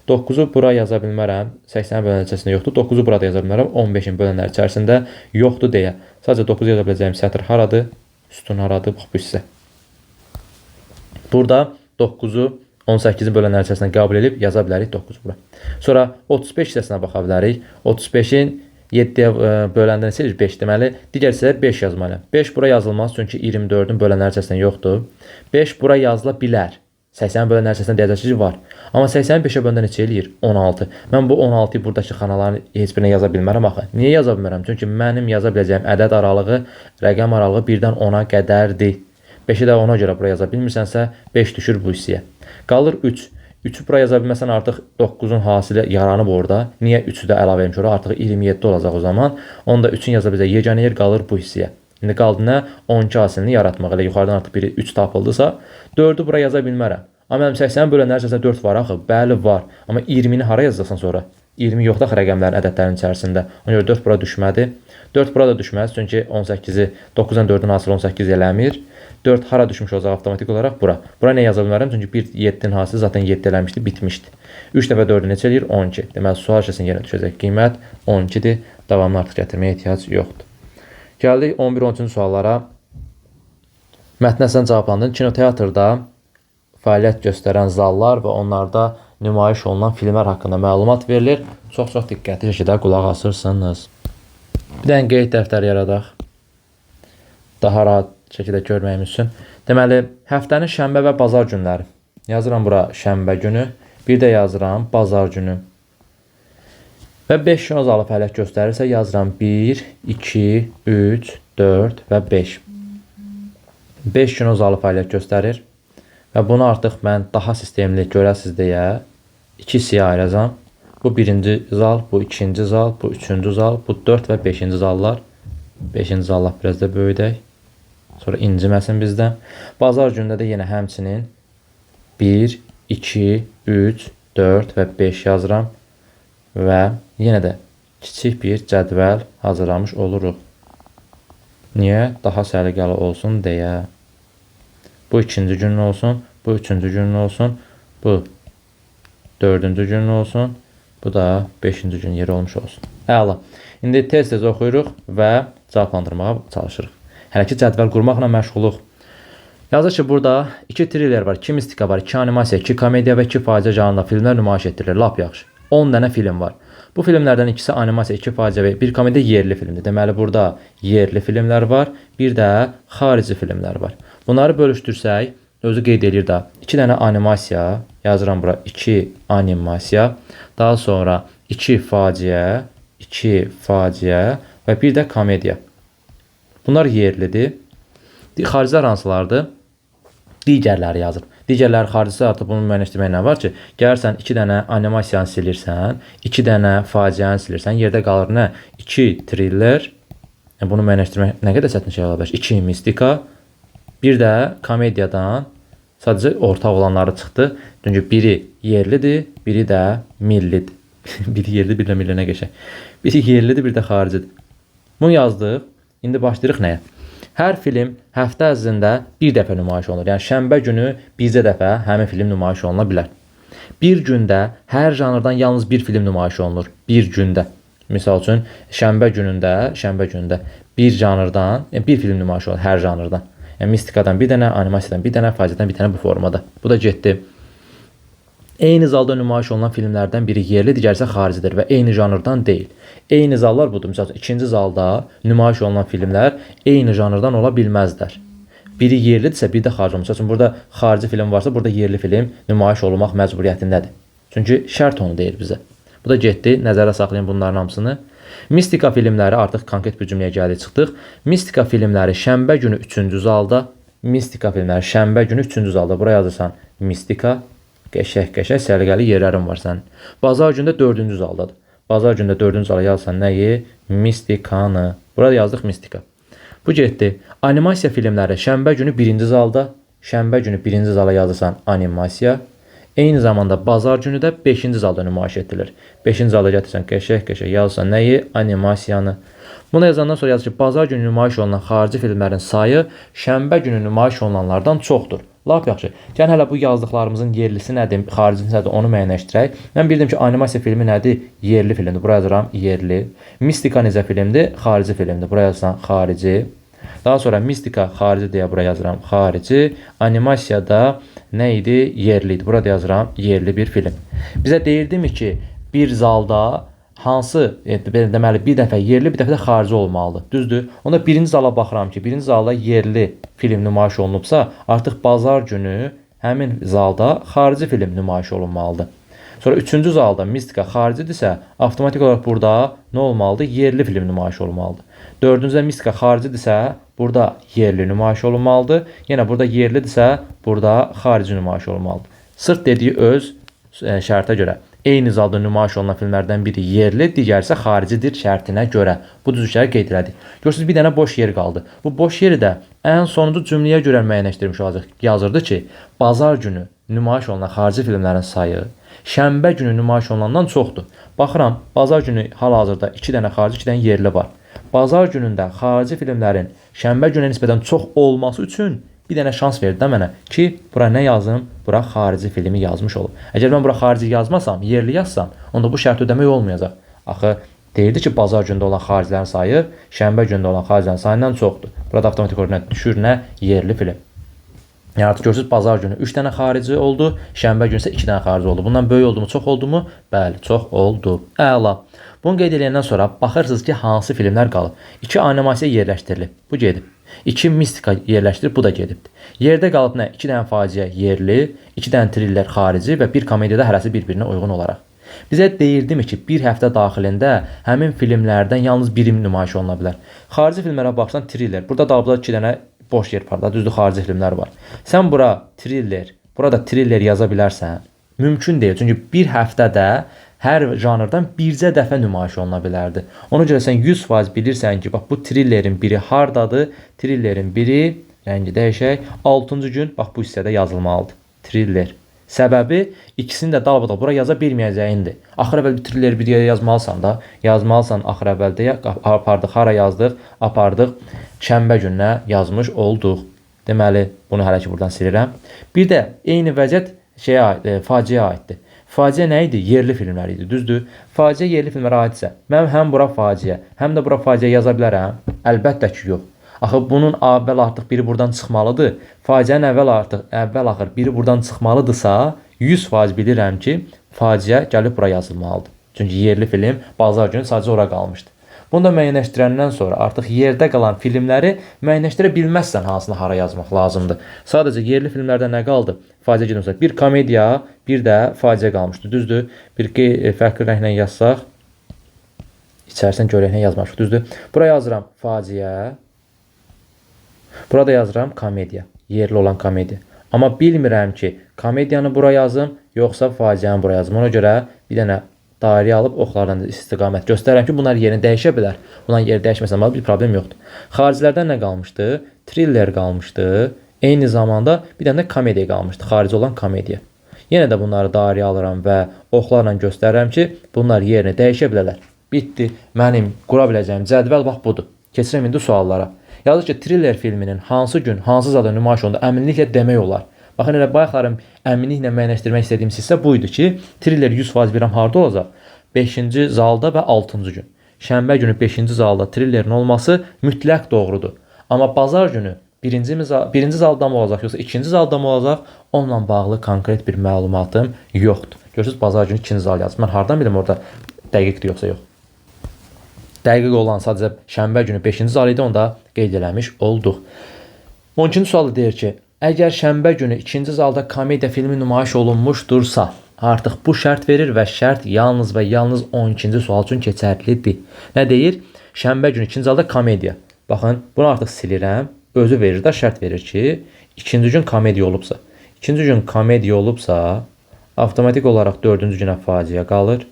9-u bura yaza bilmərəm, 80-in bölənləri içərisində yoxdur. 9-u burada yaza bilmərəm, 15-in bölənləri içərisində yoxdur deyə. Sadəcə 9-u yaza biləcəyim sətir haradır? Sütun haradır? Bax, bu hissə. Burada 9-u 18-in bölənləri içərisində qəbul edib yaza bilərik 9-u bura. Sonra 35 hissəsinə baxa bilərik. 35-in 7-yə böləndə neçə edir? 5 deməli. Digər hissəyə 5 yazmalıyam. 5 bura yazılmaz, çünki 24-ün bölənləri içərisində yoxdur. 5 bura yazıla bilər. 80 bölənləri içərisində deyəcək ki, var. Amma 85-ə böləndə neçə eləyir? 16. Mən bu 16-yı buradakı xanaların heç birinə yaza bilmərəm axı. Niyə yaza bilmərəm? Çünki mənim yaza biləcəyim ədəd aralığı, rəqəm aralığı 1-dən 10-a qədərdir. 5-i də ona görə bura yaza bilmirsənsə, 5 düşür bu hissəyə. Qalır 3. 3-ü bura yaza bilməsən artıq 9-un hasili yaranıb orada. Niyə 3-ü də əlavə etmiş orada? Artıq 27 olacaq o zaman. Onda 3-ün yaza biləcək yeganə yer qalır bu hissəyə. İndi qaldı nə? 12 hasilini yaratmaq. Elə yuxarıdan artıq biri 3 tapıldısa, 4-ü bura yaza bilmərəm. Amma mənim 80 bölənlər içərisində 4 var axı. Bəli var. Amma 20-ni hara yazacaqsan sonra? 20 yoxdur axı rəqəmlərin, ədədlərin içərisində. Ona görə 4 bura düşmədi. 4 bura da düşməz, çünki 18-i 9-dan 4-ün hasılı 18 eləmir. 4 hara düşmüş olacaq avtomatik olaraq bura. Bura nə yaza bilmərəm? Çünki 1 7-nin hasılı zaten 7 eləmişdi, bitmişdi. 3 dəfə 4-ü neçə eləyir? 12. Deməli, sual şəklində yenə düşəcək qiymət 12-dir. Davamlı artıq gətirməyə ehtiyac yoxdur. Gəldik 11-13-cü suallara. Mətnə sən cavablandın. Kinoteatrda fəaliyyət göstərən zallar və onlarda nümayiş olunan filmlər haqqında məlumat verilir. Çox-çox diqqətli şəkildə qulaq asırsınız. Bir dənə qeyd dəftəri yaradaq. Daha rahat şəkildə görməyimiz üçün. Deməli, həftənin şənbə və bazar günləri. Yazıram bura şənbə günü. Bir də yazıram bazar günü. Və 5 gün o zalı fəaliyyət göstərirsə yazıram 1, 2, 3, 4 və 5. 5 gün o zalı fəaliyyət göstərir. Və bunu artıq mən daha sistemli görəsiz deyə 2 hissəyə ayıracam. Bu birinci zal, bu ikinci zal, bu üçüncü zal, bu 4 və 5-ci zallar. 5-ci zallar biraz da böyüdək. Sonra inciməsin bizdən. Bazar gündə də yenə həmçinin 1, 2, 3, 4 və 5 yazıram. Və yenə də kiçik bir cədvəl hazırlamış oluruq. Niyə? Daha səliqəli olsun deyə. Bu ikinci gün olsun, bu üçüncü gün olsun, bu dördüncü gün olsun, bu da 5-ci gün yeri olmuş olsun. Əla. İndi tez-tez oxuyuruq və cavablandırmağa çalışırıq. Hələ ki cədvəl qurmaqla məşğuluq. Yazır ki, burada 2 triller var, 2 mistika var, 2 animasiya, 2 komediya və 2 faciə janrında filmlər nümayiş etdirilir. Lap yaxşı. 10 dənə film var. Bu filmlərdən ikisi animasiya, 2 faciə və 1 komediya yerli filmdir. Deməli, burada yerli filmlər var, bir də xarici filmlər var. Bunları bölüşdürsək, özü qeyd edir də 2 dənə animasiya, yazıram bura 2 animasiya, daha sonra 2 faciə, 2 faciə və bir də komediya. Bunlar yerlidir. Xaricilər hansılardır? Digərləri yazır. Digərləri xaricisi artıq bunu müəyyənləşdirmək nə var ki, gəlirsən 2 dənə animasiyanı silirsən, 2 dənə faciəni silirsən, yerdə qalır nə? 2 thriller, bunu müəyyənləşdirmək nə qədər çətin şey ola bilər? 2 mistika, bir də komediyadan sadəcə ortaq olanları çıxdı. Çünki biri yerlidir, biri də millidir. Biri yerli, bir də milli nə qəşəng. Biri yerlidir, bir də xaricidir. Bunu yazdıq. İndi başlayırıq nəyə? Hər film həftə ərzində bir dəfə nümayiş olunur. Yəni şənbə günü bircə dəfə həmin film nümayiş oluna bilər. Bir gündə hər janrdan yalnız bir film nümayiş olunur. Bir gündə. Misal üçün şənbə günündə bir janrdan, yəni bir film nümayiş olur hər janrdan. Yəni mistikadan bir dənə, animasiyadan bir dənə, faciədən bir dənə bu formada. Bu da getdi. Eyni zalda nümayiş olunan filmlərdən biri yerli, digəri isə xaricidir və eyni janrdan deyil. Eyni zallar budur. Məsələn, ikinci zalda nümayiş olunan filmlər eyni janrdan ola bilməzlər. Biri yerlidirsə, biri də xarici. Məsələn, burada xarici film varsa, burada yerli film nümayiş olunmaq məcburiyyətindədir. Çünki şərt onu deyir bizə. Bu da getdi. Nəzərə saxlayın bunların hamısını. Mistika filmləri artıq konkret bir cümləyə gəldik, çıxdıq. Mistika filmləri şənbə günü 3-cü zalda. Mistika filmləri şənbə günü 3-cü zalda. Buraya yazırsan mistika. Qəşəng səliqəli yerlərin var sənin. Bazar gündə 4-cü zaldadır. Bazar gündə 4-cü zala yazsan nəyi? Mistikanı. Burada yazdıq mistika. Bu getdi. Animasiya filmləri şənbə günü 1-ci zalda. Şənbə günü 1-ci zala yazırsan animasiya. Eyni zamanda bazar günü də 5-ci zalda nümayiş etdirilir. 5-ci zalda gətirsən qəşəng yazırsan nəyi? Animasiyanı. Bunu yazandan sonra yazır ki, bazar günü nümayiş olunan xarici filmlərin sayı şənbə günü nümayiş olunanlardan çoxdur. Lap yaxşı. Yəni hələ bu yazdıqlarımızın yerlisi nədir, xaricisi nədir, onu müəyyənləşdirək. Mən bildim ki, animasiya filmi nədir? Yerli filmdir. Buraya yazıram yerli. Mistika necə filmdir? Xarici filmdir. Buraya yazıram xarici. Daha sonra mistika xarici deyə buraya yazıram xarici. Animasiya da nə idi? Yerli idi. Burada yazıram yerli bir film. Bizə deyirdimi ki, bir zalda hansı, deməli bir dəfə yerli, bir dəfə də xarici olmalıdır. Düzdür? Onda birinci zala baxıram ki, birinci zalda yerli film nümayiş olunubsa, artıq bazar günü həmin zalda xarici film nümayiş olunmalıdır. Sonra üçüncü zalda mistika xaricidirsə, avtomatik olaraq burada nə olmalıdır? Yerli film nümayiş olunmalıdır. Dördüncüdə mistika xaricidirsə, burada yerli nümayiş olunmalıdır. Yenə burada yerlidirsə, burada xarici nümayiş olunmalıdır. Sırf dediyi öz şərtə görə. Eyni zalda nümayiş olunan filmlərdən biri yerli, digəri isə xaricidir şərtinə görə. Bu düzüşləri qeyd elədik. Görürsünüz, bir dənə boş yer qaldı. Bu boş yeri də ən sonuncu cümləyə görə müəyyənləşdirmiş olacaq. Yazırdı ki, bazar günü nümayiş olunan xarici filmlərin sayı şənbə günü nümayiş olunandan çoxdur. Baxıram, bazar günü hal-hazırda 2 dənə xarici, 2 dənə yerli var. Bazar günündə xarici filmlərin şənbə günə nisbətən çox olması üçün bir dənə şans verdi də mənə ki, bura nə yazım? Bura xarici filmi yazmış olub. Əgər mən bura xarici yazmasam, yerli yazsam, onda bu şərt ödəmək olmayacaq. Axı deyirdi ki, bazar gündə olan xaricilərin sayı şənbə gündə olan xaricilərin sayından çoxdur. Burada avtomatik olaraq düşür nə? Yerli film. Yəni artıq görürsünüz, bazar günü 3 dənə xarici oldu, şənbə günü isə 2 dənə xarici oldu. Bundan böyük oldu mu, çox oldu mu? Bəli, çox oldu. Əla. Bunu qeyd edəndən sonra baxırsınız ki, hansı filmlər qalıb. 2 animasiya yerləşdirilib. Bu gedib. 2 mistika yerləşdirib, bu da gedibdir. Yerdə qalıb nə? 2 dənə faciə yerli, 2 dənə triller xarici və 1 komediyada hərəsi bir-birinə uyğun olaraq. Bizə deyirdimi ki, bir həftə daxilində həmin filmlərdən yalnız biri nümayiş oluna bilər. Xarici filmlərə baxsan triller. Burada da 2 dənə boş yer var da, düzdür, xarici filmlər var. Sən bura triller, burada triller yaza bilərsən? Mümkün deyil. Çünki bir həftədə hər janrdan bircə dəfə nümayiş oluna bilərdi. Ona görə sən 100% bilirsən ki, bax bu trillerin biri hardadır? Trillerin biri, rəngi dəyişək, 6-cı gün bax bu hissədə yazılmalıdır. Triller. Səbəbi ikisini də dalbadal bura yaza bilməyəcəyindir. Axır əvvəl bir trilleri bir yerə yazmalısan da, yazmalısan axır əvvəldə, apardıq, hara yazdıq, apardıq, şənbə gününə yazmış olduq. Deməli, bunu hələ ki buradan silirəm. Bir də eyni vəziyyət faciəyə aiddir. Faciə nə idi? Yerli filmlər idi, düzdür? Faciə yerli filmlərə aidsə, mən həm bura faciə, həm də bura faciə yaza bilərəm? Əlbəttə ki, yox. Axı bunun əvvəl artıq biri buradan çıxmalıdır. Faciənin əvvəl axır biri buradan çıxmalıdırsa, 100% bilirəm ki, faciə gəlib bura yazılmalıdır. Çünki yerli film bazar günü sadəcə ora qalmışdı. Bunu da müəyyənləşdirəndən sonra artıq yerdə qalan filmləri müəyyənləşdirə bilməzsən hansını hara yazmaq lazımdır. Sadəcə yerli filmlərdə nə qaldı? Faciə gedimsə, bir komediya, bir də faciə qalmışdı. Düzdür? Bir fərqli rənglə yazsaq, içərisən görək nə yazmışıq. Düzdür? Bura yazıram faciə. Burada yazıram komediya, yerli olan komediya. Amma bilmirəm ki, komediyanı bura yazım, yoxsa faciəni bura yazım. Ona görə bir dənə dairə alıb oxlardan istiqamət göstərirəm ki, bunlar yerini dəyişə bilər. Bunların yeri dəyişməsə bir problem yoxdur. Xaricilərdən nə qalmışdı? Triller qalmışdı. Eyni zamanda bir dənə də komediya qalmışdı. Xarici olan komediya. Yenə də bunları dairə alıram və oxlarla göstərirəm ki, bunlar yerini dəyişə bilərlər. Bitdi. Mənim qura biləcəyim cədvəl bax budur. Keçirəm indi suallara. Yazır ki, triller filminin hansı gün, hansı zalda nümayiş olundu əminliklə demək olar. Baxın, elə bayaqlarım əminliklə müəyyənləşdirmək istədiyim hissə buydu ki, triller 100% bilirəm harda olacaq? 5-ci zalda və 6-cı gün. Şənbə günü 5-ci zalda trillerin olması mütləq doğrudur. Amma bazar günü birinci zalda mı olacaq, yoxsa 2-ci zalda mı olacaq? Onunla bağlı konkret bir məlumatım yoxdur. Görürsünüz, bazar günü 2-ci zal yazdım. Mən hardan bilim orada dəqiqdir yoxsa yox? Dəqiq olan sadəcə şənbə günü 5-ci zal idi, onda qeyd eləmiş olduq. 12-ci sualı deyir ki, əgər şənbə günü 2-ci zalda komediya filmi nümayiş olunmuşdursa, artıq bu şərt verir və şərt yalnız və yalnız 12-ci sual üçün keçərlidir. Nə deyir? Şənbə günü 2-ci zalda komediya. Baxın, bunu artıq silirəm. Özü verir də şərt verir ki, 2-ci gün komediya olubsa. 2-ci gün komediya olubsa, avtomatik olaraq 4-cü günə faciə qalır.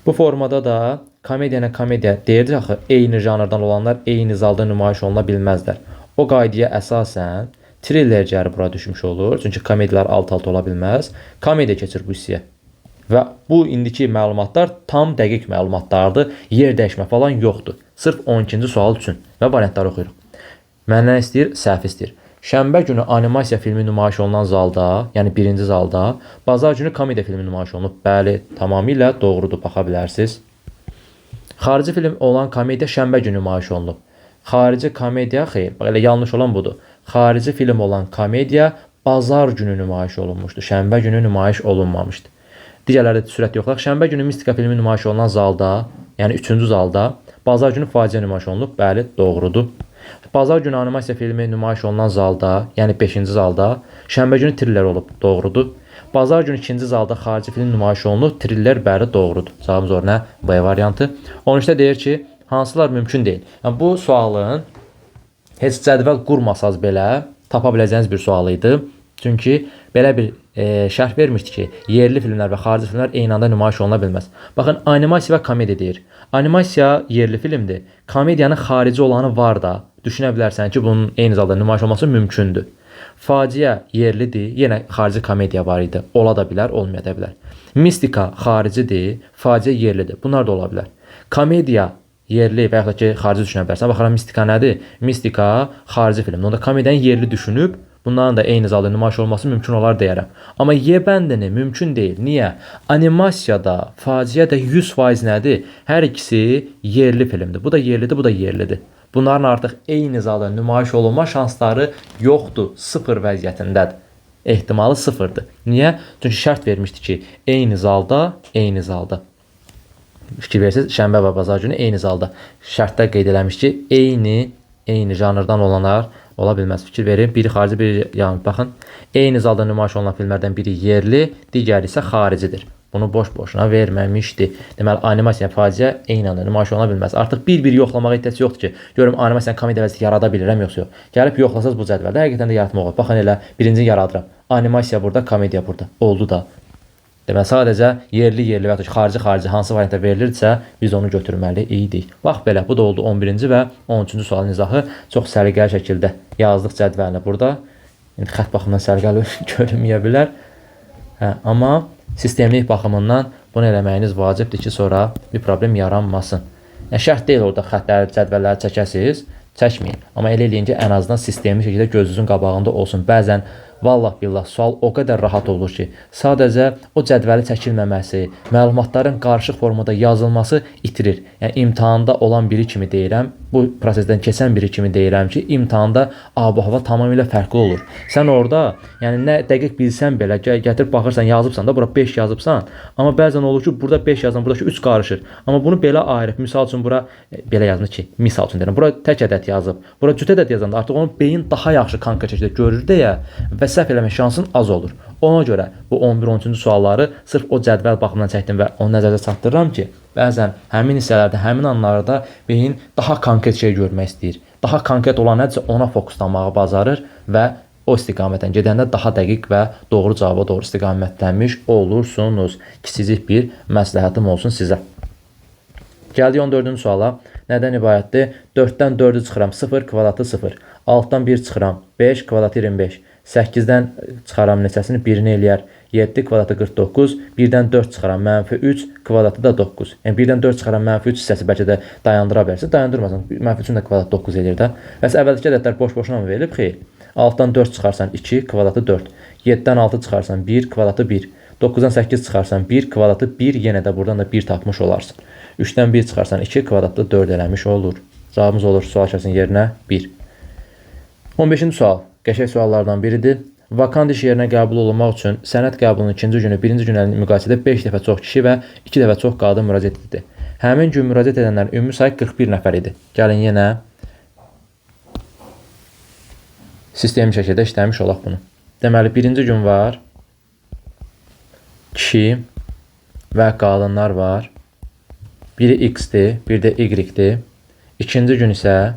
Bu formada da komediya deyirdi axı, eyni janrdan olanlar eyni zalda nümayiş oluna bilməzlər. O qaydaya əsasən triller cəri bura düşmüş olur. Çünki komediyalar alt-alt ola bilməz. Komediya keçir bu hissəyə. Və bu indiki məlumatlar tam dəqiq məlumatlardır. Yer dəyişmə falan yoxdur. Sırf 12-ci sual üçün. Və variantları oxuyuruq. Məndən istəyir, səhv istəyir. Şənbə günü animasiya filmi nümayiş olunan zalda, yəni 1-ci zalda, bazar günü komediya filmi nümayiş olunub. Bəli, tamamilə doğrudur, baxa bilərsiniz. Xarici film olan komediya şənbə günü nümayiş olunub. Xarici komediya, xeyr, elə yanlış olan budur. Xarici film olan komediya bazar günü nümayiş olunmuşdu. Şənbə günü nümayiş olunmamışdı. Digərlərdə sürət yoxlar. Şənbə günü mistika filmi nümayiş olunan zalda, yəni 3-cü zalda, bazar günü faciə nümayiş olunub. Bəli, doğrudur. Bazar günü animasiya filmi nümayiş olunan zalda, yəni 5-ci zalda, şənbə günü triller olub. Doğrudur. Bazar günü 2-ci zalda xarici film nümayiş olunub. Triller, bəli, doğrudur. Cavabımız orada B variantı. 13-də deyir ki, hansılar mümkün deyil. Yəni, bu sualın heç cədvəl qurmasaz belə tapa biləcəyiniz bir sual idi. Çünki belə bir şərh vermişdi ki, yerli filmlər və xarici filmlər eyni anda nümayiş oluna bilməz. Baxın, animasiya və komediya deyir. Animasiya yerli filmdir. Komediyanın xarici olanı var da. Düşünə bilərsən ki, bunun eyni zalda nümayiş olması mümkündür. Faciə yerlidir, yenə xarici komediya var idi. Ola da bilər, olmaya da bilər. Mistika xaricidir, faciə yerlidir. Bunlar da ola bilər. Komediya yerli və yaxud da ki, xarici düşünə bilərsən. Baxıram, mistika nədir? Mistika xarici filmdir. Onda komediyanı yerli düşünüb, bunların da eyni zalda nümayiş olması mümkün olar deyərəm. Amma Y bəndini mümkün deyil. Niyə? Animasiyada, faciə də 100% nədir? Hər ikisi yerli filmdir. Bu da yerlidir, bu da yerlidir. Bunların artıq eyni zalda nümayiş olunma şansları yoxdur, sıfır vəziyyətindədir. Ehtimalı sıfırdır. Niyə? Çünki şərt vermişdi ki, eyni zalda. Fikir versiniz, şənbə və bazar günü eyni zalda. Şərtdə qeyd eləmiş ki, eyni janrdan olanlar ola bilməz. Fikir verin, biri xarici, biri yanı. Baxın, eyni zalda nümayiş olunan filmlərdən biri yerli, digəri isə xaricidir. Bunu boş-boşuna verməmişdi. Deməli, animasiya, faciə eyni anda nümayiş oluna bilməz. Artıq bir-bir yoxlamağa ehtiyac yoxdur ki, görüm animasiyanın komediya vəziyyəti yarada bilirəm, yoxsa yox. Gəlib yoxlasaz bu cədvəldə, həqiqətən də yaratmaq olur. Baxın elə, birincini yaradıram. Animasiya burada, komediya burada. Oldu da. Deməli, sadəcə yerli və ya xarici hansı variantda verilirsə, biz onu götürməli idik. Bax belə, bu da oldu 11-ci və 13-cü sualın izahı. Çox səliqəli şəkildə yazdıq cədvəlini burada. İndi xətt baxımından səliqəli görünməyə bilər. Amma sistemlik baxımından bunu eləməyiniz vacibdir ki, sonra bir problem yaranmasın. Şərt deyil orada xətləri, cədvəlləri çəkəsiniz, çəkməyin. Amma elə eləyin ki, ən azından sistemli şəkildə gözünüzün qabağında olsun. Bəzən vallah billah sual o qədər rahat olur ki, sadəcə o cədvəli çəkilməməsi, məlumatların qarışıq formada yazılması itirir. Yəni imtahanda olan biri kimi deyirəm, bu prosesdən keçən biri kimi deyirəm ki, imtahanda ab-hava tamamilə fərqli olur. Sən orada, yəni nə dəqiq bilsən belə, gətirib baxırsan, yazıbsan da, bura 5 yazıbsan, amma bəzən olur ki, burada 5 yazan, buradakı 3 qarışır. Amma bunu belə ayırıb, misal üçün bura belə yazılır ki, misal üçün deyirəm, bura tək ədəd yazıb, bura cüt ədəd yazanda artıq onun beyin daha yaxşı konkret şəkildə görür deyə və səhv eləmə şansın az olur. Ona görə bu 11-13-cü sualları sırf o cədvəl baxımından çəkdim və onu nəzərdə çatdırıram ki, bəzən həmin hissələrdə, həmin anlarda beyin daha konkret şey görmək istəyir. Daha konkret olan nədirsə ona fokuslanmağı bacarır və o istiqamətdən gedəndə daha dəqiq və doğru cavaba doğru istiqamətlənmiş olursunuz. Kiçicik bir məsləhətim olsun sizə. Gəldik 14-cü suala. Nədən ibarətdir? 4-dən 4-ü çıxıram 0, kvadratı 0. 6-dan 1 çıxıram 5, kvadratı 25. 8-dən çıxaram neçəsini? 1-ni eləyər 7, kvadratı 49. 1-dən 4 çıxaram -3, kvadratı da 9. Yəni 1-dən 4 çıxaram -3 hissəsi bəlkə də dayandıra bilərsə, dayandırmasan. -3-ün də kvadratı 9 eləyir də. Bəs əvvəldəki ədədlər boş-boşuna mı verilib? Xeyr. 6-dan 4 çıxarsan 2, kvadratı 4. 7-dən 6 çıxarsan 1, kvadratı 1. 9-dan 8 çıxarsan 1, kvadratı 1, yenə də buradan da 1 tapmış olarsan. 3-dən 1 çıxarsan 2, kvadratı 4 eləmiş olur. Cavabımız olur sual şəklinin yerinə 1. 15-ci sual. Qəşəng suallardan biridir. Vakant iş yerinə qəbul olunmaq üçün sənəd qəbulunun ikinci günü, birinci günlə müqayisədə 5 dəfə çox kişi və 2 dəfə çox qadın müraciət etdi. Həmin gün müraciət edənlərin ümumi sayı 41 nəfər idi. Gəlin yenə sistemli şəkildə işləmiş olaq bunu. Deməli, birinci gün var, kişi və qadınlar var. Biri X-dir, bir də Y-dir. İkinci gün isə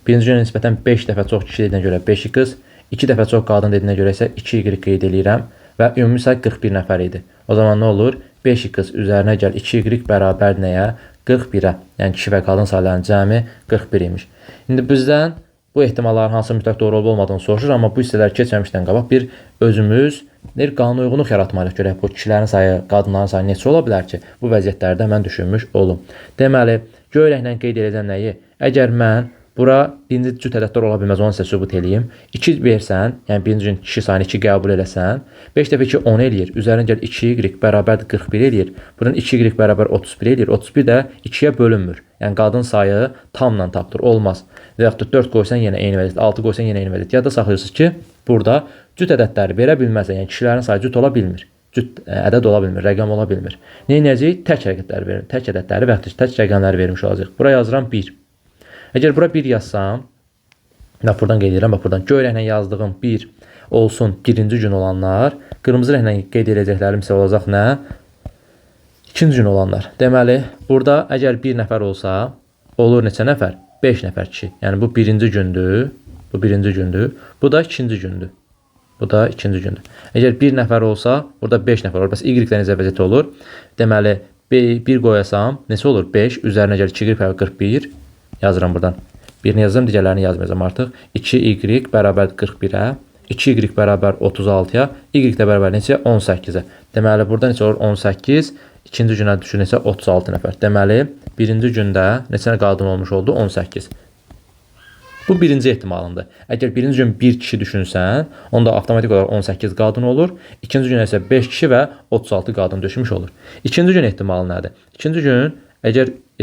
birinci günə nisbətən 5 dəfə çox kişi dediyinə görə 5X, 2 dəfə çox qadın dediyinə görə isə 2Y qeyd edirəm və ümumi say 41 nəfər idi. O zaman nə olur? 5X üzərinə gəl 2Y bərabər nəyə? 41-ə. Yəni kişi və qadın saylarının cəmi 41 imiş. İndi bizdən bu ehtimalların hansı mütləq doğru olmadığını soruşur, amma bu hissələr keçməmişdən qabaq bir özümüz qanuna uyğunluq yaratmalıyıq. Görək bu kişilərin sayı, qadınların sayı neçə ola bilər ki, bu vəziyyətlərdə mən düşünmüş olum. Deməli, göyrəklə qeyd edəcəm nəyi? Əgər mən bura birinci cüt ədədlər ola bilməz, onu sizə sübut edeyim. 2 versən, yəni birinci gün kişi sayını 2 qəbul eləsən, 5 dəfə 2 10 eləyir. Üzərinə gəl 2Y bərabərdir 41 eləyir. Buradan 2Y bərabər 31 eləyir. 31 də 2-yə bölünmür. Yəni qadın sayı tamla tapdır. Olmaz. Və yaxud da 4 qoysan yenə eyni vəziyyət, 6 qoysan yenə eyni vəziyyət. Yadda saxlayırsınız ki, burada cüt ədədləri verə bilməzsə, yəni kişilərin sayı cüt ola bilmir. Cüt ədəd ola bilmir, rəqəm ola bilmir. Nə edəcəyik? Tək ədədləri verir. Tək ədədləri və yaxud da tək rəqəmləri vermiş olacaq. Bura yazıram 1. Əgər bura 1 yazsam, bax buradan qeyd edirəm, bax buradan göyrəklə yazdığım 1 olsun birinci gün olanlar, qırmızı rənglə qeyd edəcəklərim isə olacaq nə? İkinci gün olanlar. Deməli, burada əgər 1 nəfər olsa, olur neçə nəfər? 5 nəfər kişi. Yəni bu birinci gündür, bu birinci gündür, bu da ikinci gündür. Bu da ikinci gündür. Əgər 1 nəfər olsa, burada 5 nəfər olur. Bəs Y-dən necə vəziyyət olur? Deməli, 1 qoyasam, neçə olur? 5, üzərinə gəlir 2Y 41. Yazıram buradan. Birini yazdım, digərlərini yazmayacağım artıq. 2y bərabər 41-ə, 2y bərabər 36-ya, y də bərabər neçə? 18-ə. Deməli, burada neçə olur? 18. İkinci günə düşür neçə? 36 nəfər. Deməli, birinci gündə neçə qadın olmuş oldu? 18. Bu birinci ehtimalındır. Əgər birinci gün bir kişi düşünsən, onda avtomatik olaraq 18 qadın olur. İkinci gün isə 5 kişi və 36 qadın düşmüş olur. İkinci gün ehtimalı nədir? İkinci gün,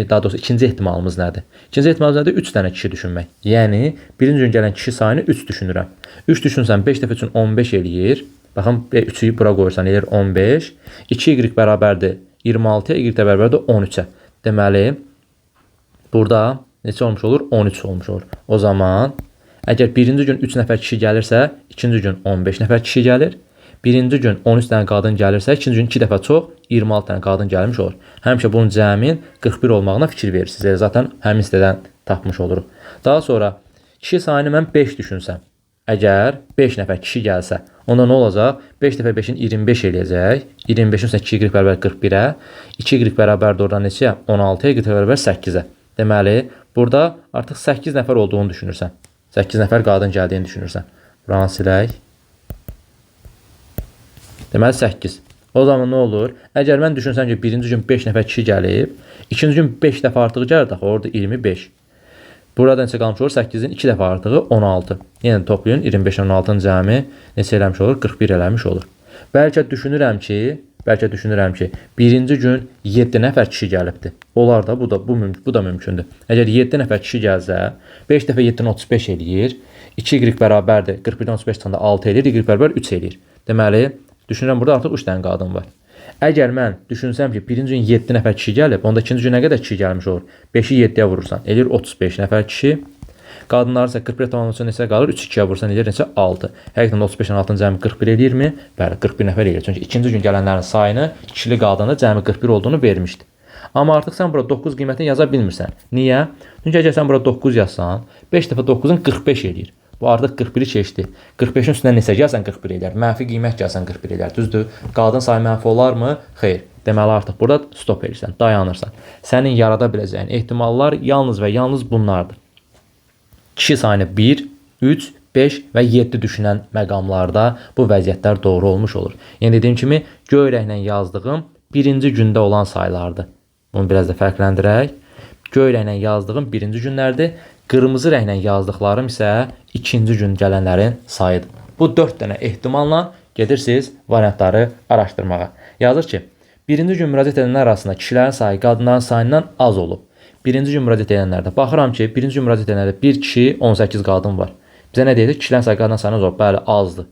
daha doğrusu ikinci ehtimalımız nədir? İkinci ehtimalımız nədir? 3 dənə kişi düşünmək. Yəni, birinci gün gələn kişi sayını 3 düşünürəm. 3 düşünsən 5 dəfə üçün 15 eləyir. Baxın, 3-ü bura qoyursan eləyir 15. 2y bərabərdir 26-ya, y də bərabərdir 13-ə. Deməli, burada neçə olmuş olur? 13 olmuş olur. O zaman, əgər birinci gün 3 nəfər kişi gəlirsə, ikinci gün 15 nəfər kişi gəlir. Birinci gün 13 dənə qadın gəlirsə, ikinci gün 2 dəfə çox 26 dənə qadın gəlmiş olur. Həmişə bunun cəmin 41 olmağına fikir verirsiniz. Zaten həmin sitədən tapmış oluruq. Daha sonra kişi sayını mən 5 düşünsəm. Əgər 5 nəfər kişi gəlsə, onda nə olacaq? 5 dəfə 5-in 25 eləyəcək. 25-in isə 2y bərabər 41-ə. 2y bərabər doğrudan neçəyə? 16-ya, y bərabər 8-ə. Deməli, burada artıq 8 nəfər olduğunu düşünürsən. 8 nəfər qadın gəldiyini düşünürsən. Buranı silək. Deməli 8. O zaman nə olur? Əgər mən düşünsəm ki, birinci gün 5 nəfər kişi gəlib, ikinci gün 5 dəfə artıq gəlir, orada 25. Burada neçə qalmış olur? 8-in 2 dəfə artığı 16. Yəni toplayın 25-16-nın cəmi neçə eləmiş olur? 41 eləmiş olur. Bəlkə düşünürəm ki, birinci gün 7 nəfər kişi gəlibdir. Olar da, bu da mümkündür. Əgər 7 nəfər kişi gəlsə, 5 dəfə 7-dən 35 eləyir. 2y bərabərdir. 41-dən 35 çıxanda 6 eləyir. Y bərabər 3 eləyir. Deməli, düşünürəm burada artıq 3 dənə qadın var. Əgər mən düşünsəm ki, birinci gün 7 nəfər kişi gəlib, onda ikinci günə qədər kişi gəlmiş olur. 5-i 7-yə vurursan, eləyir 35 nəfər kişi. Qadınlar isə 41 tamamlaması neçə qalır? 3-2-yə vursan, eləyir neçə? 6. Həqiqətən 35-in altının cəmi 41 eləyirmi? Bəli, 41 nəfər eləyir. Çünki ikinci gün gələnlərin sayını kişili qadını cəmi 41 olduğunu vermişdi. Amma artıq sən burada 9 qiymətini yaza bilmirsən. Niyə? Çünki əgər sən burada 9 yazsan, 5 dəfə 9-un 45 eləyir. Bu artıq 41-i keçdi. 45-in üstündən neçə gəlsən 41 eləyər. Mənfi qiymət gəlsən 41 eləyər. Düzdür? Qadın sayı mənfi olarmı? Xeyr. Deməli artıq burada stop edirsən, dayanırsan. Sənin yarada biləcəyin ehtimallar yalnız və yalnız bunlardır. Kişi sayını 1, 3, 5 və 7 düşünən məqamlarda bu vəziyyətlər doğru olmuş olur. Yəni dediyim kimi, göy rənglə yazdığım birinci gündə olan saylardır. Bunu biraz da fərqləndirək. Göy rənglə yazdığım birinci günlərdir. Qırmızı rənglə yazdıqlarım isə ikinci gün gələnlərin sayıdır. Bu 4 dənə ehtimalla gedirsiniz variantları araşdırmağa. Yazır ki, birinci gün müraciət edənlər arasında kişilərin sayı qadınların sayından az olub. Birinci gün müraciət edənlərdə baxıram ki, birinci gün müraciət edənlərdə 1 kişi, 18 qadın var. Bizə nə deyir? Kişilərin sayı qadınların sayından az olub. Bəli, azdır.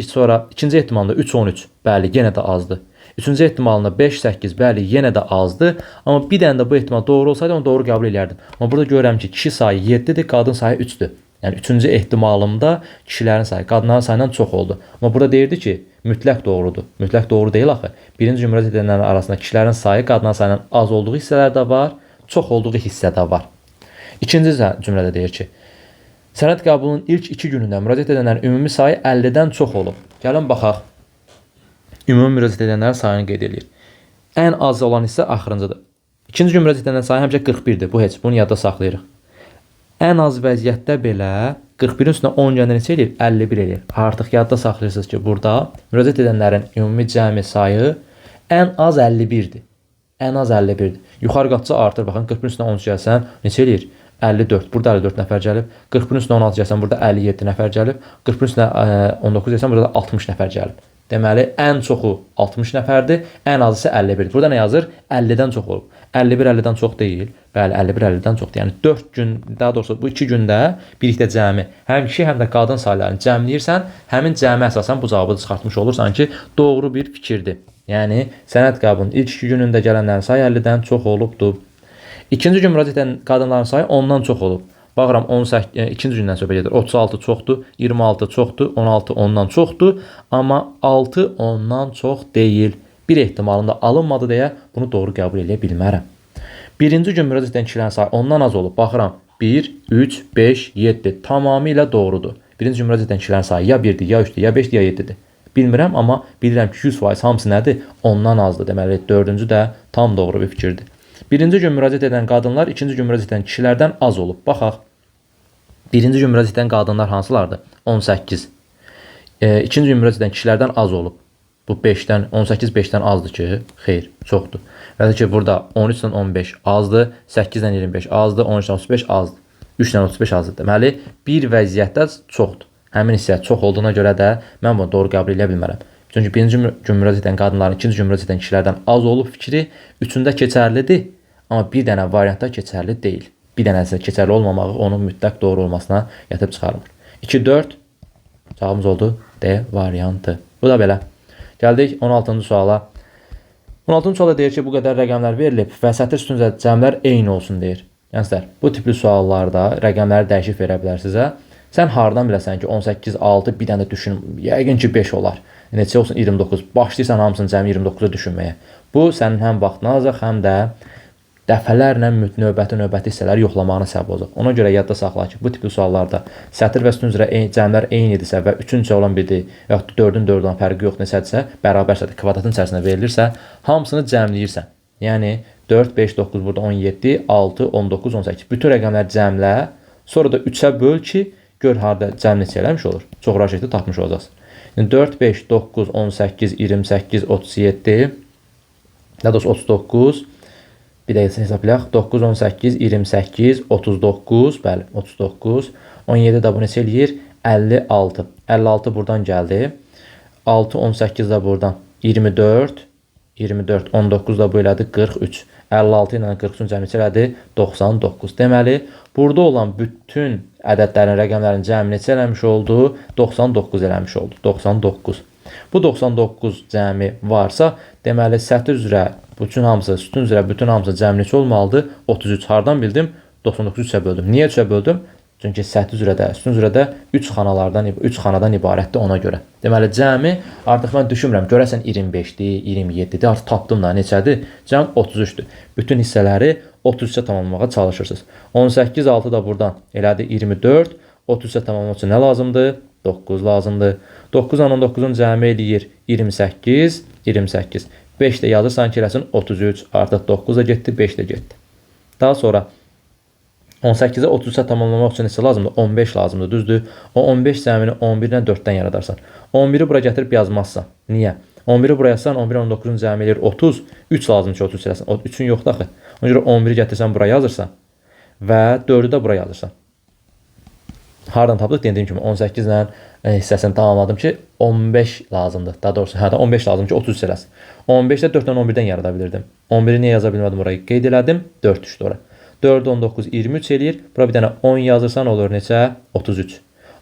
Sonra ikinci ehtimalda 3-13. Bəli, yenə də azdır. Üçüncü ehtimalında 5-8, bəli, yenə də azdır. Amma bir dənə də bu ehtimal doğru olsaydı, onu doğru qəbul edərdim. Amma burada görürəm ki, kişi sayı 7-dir, qadın sayı 3-dür. Yəni, üçüncü ehtimalımda kişilərin sayı qadınların sayından çox oldu. Amma burada deyirdi ki, mütləq doğrudur. Mütləq doğru deyil axı. Birinci gün müraciət edənlərin arasında kişilərin sayı qadınların sayından az olduğu hissələr də var, çox olduğu hissə də var. İkinci cümlədə deyir ki, sənəd qəbulunun ilk 2 günündə müraciət edənlərin ümumi sayı 50-dən çox olub. Gəlin baxaq. Ümumi müraciət edənlərin sayını qeyd edir. Ən az olan hissə axırıncıdır. İkinci gün müraciət edənlərin sayı həmişə 41-dir. Bu heç, bunu yadda saxlayırıq. Ən az vəziyyətdə belə 41-in üstünə 10 gəndə neçə eləyir? 51 eləyir. Artıq yadda saxlayırsınız ki, burada müraciət edənlərin ümumi cəmi sayı ən az 51-dir. Ən az 51-dir. Yuxarı qatça artır. Baxın, 40-in üstünə 13 gəlsən, neçə eləyir? 54. Burada 54 nəfər gəlib. 40-in üstünə 16 gəlsən, burada 57 nəfər gəlib. 40-in üstünə 19 gəlsən, burada 60 nəfər gəlib. Deməli, ən çoxu 60 nəfərdir, ən azı isə 51-dir. Burada nə yazır? 50-dən çox olub. 51 50-dən çox deyil. Bəli, 51 50-dən çoxdur. Yəni 4 gün, daha doğrusu bu 2 gündə birlikdə cəmi həm kişi, həm də qadın saylarını cəmləyirsən, həmin cəmi əsasən bu cavabı çıxartmış olursan ki, doğru bir fikirdir. Yəni sənəd qəbulunun ilk 2 günündə gələnlərin sayı 50-dən çox olubdur. İkinci gün müraciət edən qadınların sayı 10-dan çox olub. Baxıram, 2-ci gündən söhbət edir. 36 çoxdur, 26 çoxdur, 16 ondan çoxdur. Amma 6 ondan çox deyil. Bir ehtimalında alınmadı deyə bunu doğru qəbul edə bilmərəm. Birinci gün müraciət edən kişilərin sayı ondan az olub. Baxıram, 1, 3, 5, 7 tamamilə doğrudur. Birinci gün müraciət edən kişilərin sayı ya 1-dir, ya 3-dür, ya 5-dir, ya 7-dir. Bilmirəm, amma bilirəm ki, 100% hamısı nədir? Ondan azdır. Deməli, dördüncü də tam doğru bir fikirdir. Birinci gün müraciət edən qadınlar ikinci gün müraciət edən kişilərdən az olub. Baxaq. Birinci cümlədən qadınlar hansılardır? 18. İkinci cümlədən kişilərdən az olub. Bu 5-dən 18 5-dən azdır ki, xeyr, çoxdur. Və ki burada 13-dən 15 azdır, 8-dən 25 azdır, 13-dən 35 azdır. 3-dən 35 azdır. Deməli, bir vəziyyətdə çoxdur. Həmin hissə çox olduğuna görə də mən bunu doğru qəbul edə bilmərəm. Çünki birinci cümlədən qadınların, ikinci cümlədən kişilərdən az olub fikri üçündə keçərlidir, amma bir dənə variantda keçərli deyil. Bir dənəsi keçərli olmamağı onun mütləq doğru olmasına yatıb çıxarmır. 2-4 cavabımız oldu D variantı. Bu da belə. Gəldik 16-cı suala. 16-cı sualda deyir ki, bu qədər rəqəmlər verilib və sətir sütunca cəmlər eyni olsun deyir. Gənclər, bu tipli suallarda rəqəmləri dəyişib verə bilər sizə. Sən hardan biləsən ki, 18, 6, bir dənə düşün, yəqin ki 5 olar. Neçə olsun 29. Başlayırsan hamısını cəmi 29-a düşünməyə. Bu sənin həm vaxtını alacaq, həm də dəfələrlə növbəti hissələri yoxlamağına səbəb olacaq. Ona görə yadda saxla ki, bu tipli suallarda sətir və sütun üzrə cəmlər eynidirsə və 3-ün olan biridir və yaxud 4-ün 4 olan fərqi yox neçədirsə, bərabərsə də kvadratın içərisində verilirsə, hamısını cəmləyirsən. Yəni 4, 5, 9, burada 17, 6, 19, 18. Bütün rəqəmləri cəmlə, sonra da 3-ə böl ki, gör harda cəm neçə eləmiş olur. Çox rahat şəkildə tapmış olacaqsın. 4, 5, 9, 18, 28, 37, daha doğrusu 39, bir də hesablayaq. 9, 18, 28, 39, bəli, 39, 17 də bu neçə eləyir? 56. 56 buradan gəldi. 6, 18 də buradan 24, 24, 19 da bu elədi 43. 56 ilə 43-ün cəmi neçə elədi? 99. Deməli, burada olan bütün ədədlərin, rəqəmlərin cəmi neçə eləmiş oldu? 99 eləmiş oldu. 99. Bu 99 cəmi varsa, deməli sətir üzrə bütün hamısı, sütun üzrə bütün hamısı cəmi neçə olmalıdır? 33. Hardan bildim? 99 3-ə böldüm. Niyə 3-ə böldüm? Çünki sətir üzrə də, sütun üzrə də 3 xanadan ibarətdir ona görə. Deməli, cəmi artıq mən düşünmürəm. Görəsən 25-dir, 27-dir, artıq tapdım da neçədir? Cəm 33-dür. Bütün hissələri 33-ə tamamlamağa çalışırsınız. 18, 6 da buradan elədi 24. 33-ə tamamlamaq üçün nə lazımdır? 9 lazımdır. 9 ilə 19-un cəmi eləyir 28, 28. 5 də yazırsan ki, eləsin 33. Artıq 9 da getdi, 5 də getdi. Daha sonra 18-ə 33-ə tamamlamaq üçün neçə lazımdır? 15 lazımdır, düzdür? O 15 cəmini 11 ilə 4-dən yaradarsan. 11-i bura gətirib yazmazsan. Niyə? 11-i bura yazsan, 11 ilə 19-un cəmi eləyir 30. 3 lazımdır ki, 33 eləsin. 3-ün yoxdur axı. Ona görə 11-i gətirsən, bura yazırsan və 4-ü də bura yazırsan. Hardan tapdıq? Dediyim kimi 18 ilə hissəsini tamamladım ki, 15 lazımdır. Daha doğrusu, hərdən 15 lazım ki, 33 eləsin. 15-də 4-dən 11-dən yarada bilirdim. 11-i niyə yaza bilmədim orayı? Qeyd elədim, 4 düşdü ora. 4, 19, 23 eləyir. Bura bir dənə 10 yazırsan olur neçə? 33.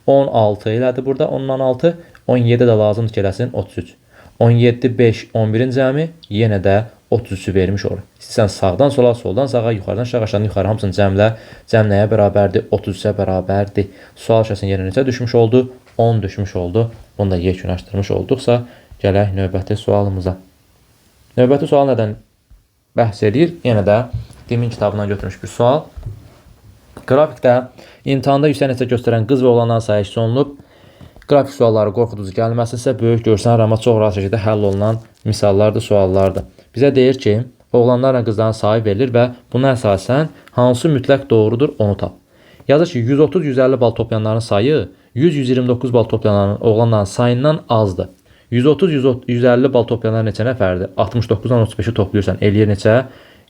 16 elədi burada, 10-dan 6. 17 də lazımdır ki, eləsin 33. 17, 5, 11-in cəmi yenə də 33-ü vermiş olur. İstəyirsən sağdan sola, soldan sağa, yuxarıdan aşağı, aşağıdan yuxarı hamısını cəmlə. Cəm nəyə bərabərdir? 33-ə bərabərdir. Sual şəklinin yerinə neçə düşmüş oldu? 10 düşmüş oldu. Bunu da yekunlaşdırmış olduqsa, gələk növbəti sualımıza. Növbəti sual nədən bəhs edir? Yenə də Demin kitabından götürmüş bir sual. Qrafikdə imtahanda yüksək nəticə göstərən qız və oğlanların sayı olunub. Qrafik sualları qorxuducu gəlməsi isə böyük görsənər, amma çox rahat şəkildə həll olunan misallardır, suallardır. Bizə deyir ki, oğlanlarla qızların sayı verilir və buna əsasən hansı mütləq doğrudur onu tap. Yazır ki, 130-150 bal toplayanların sayı 100-129 bal toplayanların oğlanların sayından azdır. 130-150 bal toplayanlar neçə nəfərdir? 69-dan 35-i toplayırsan, eləyir neçə?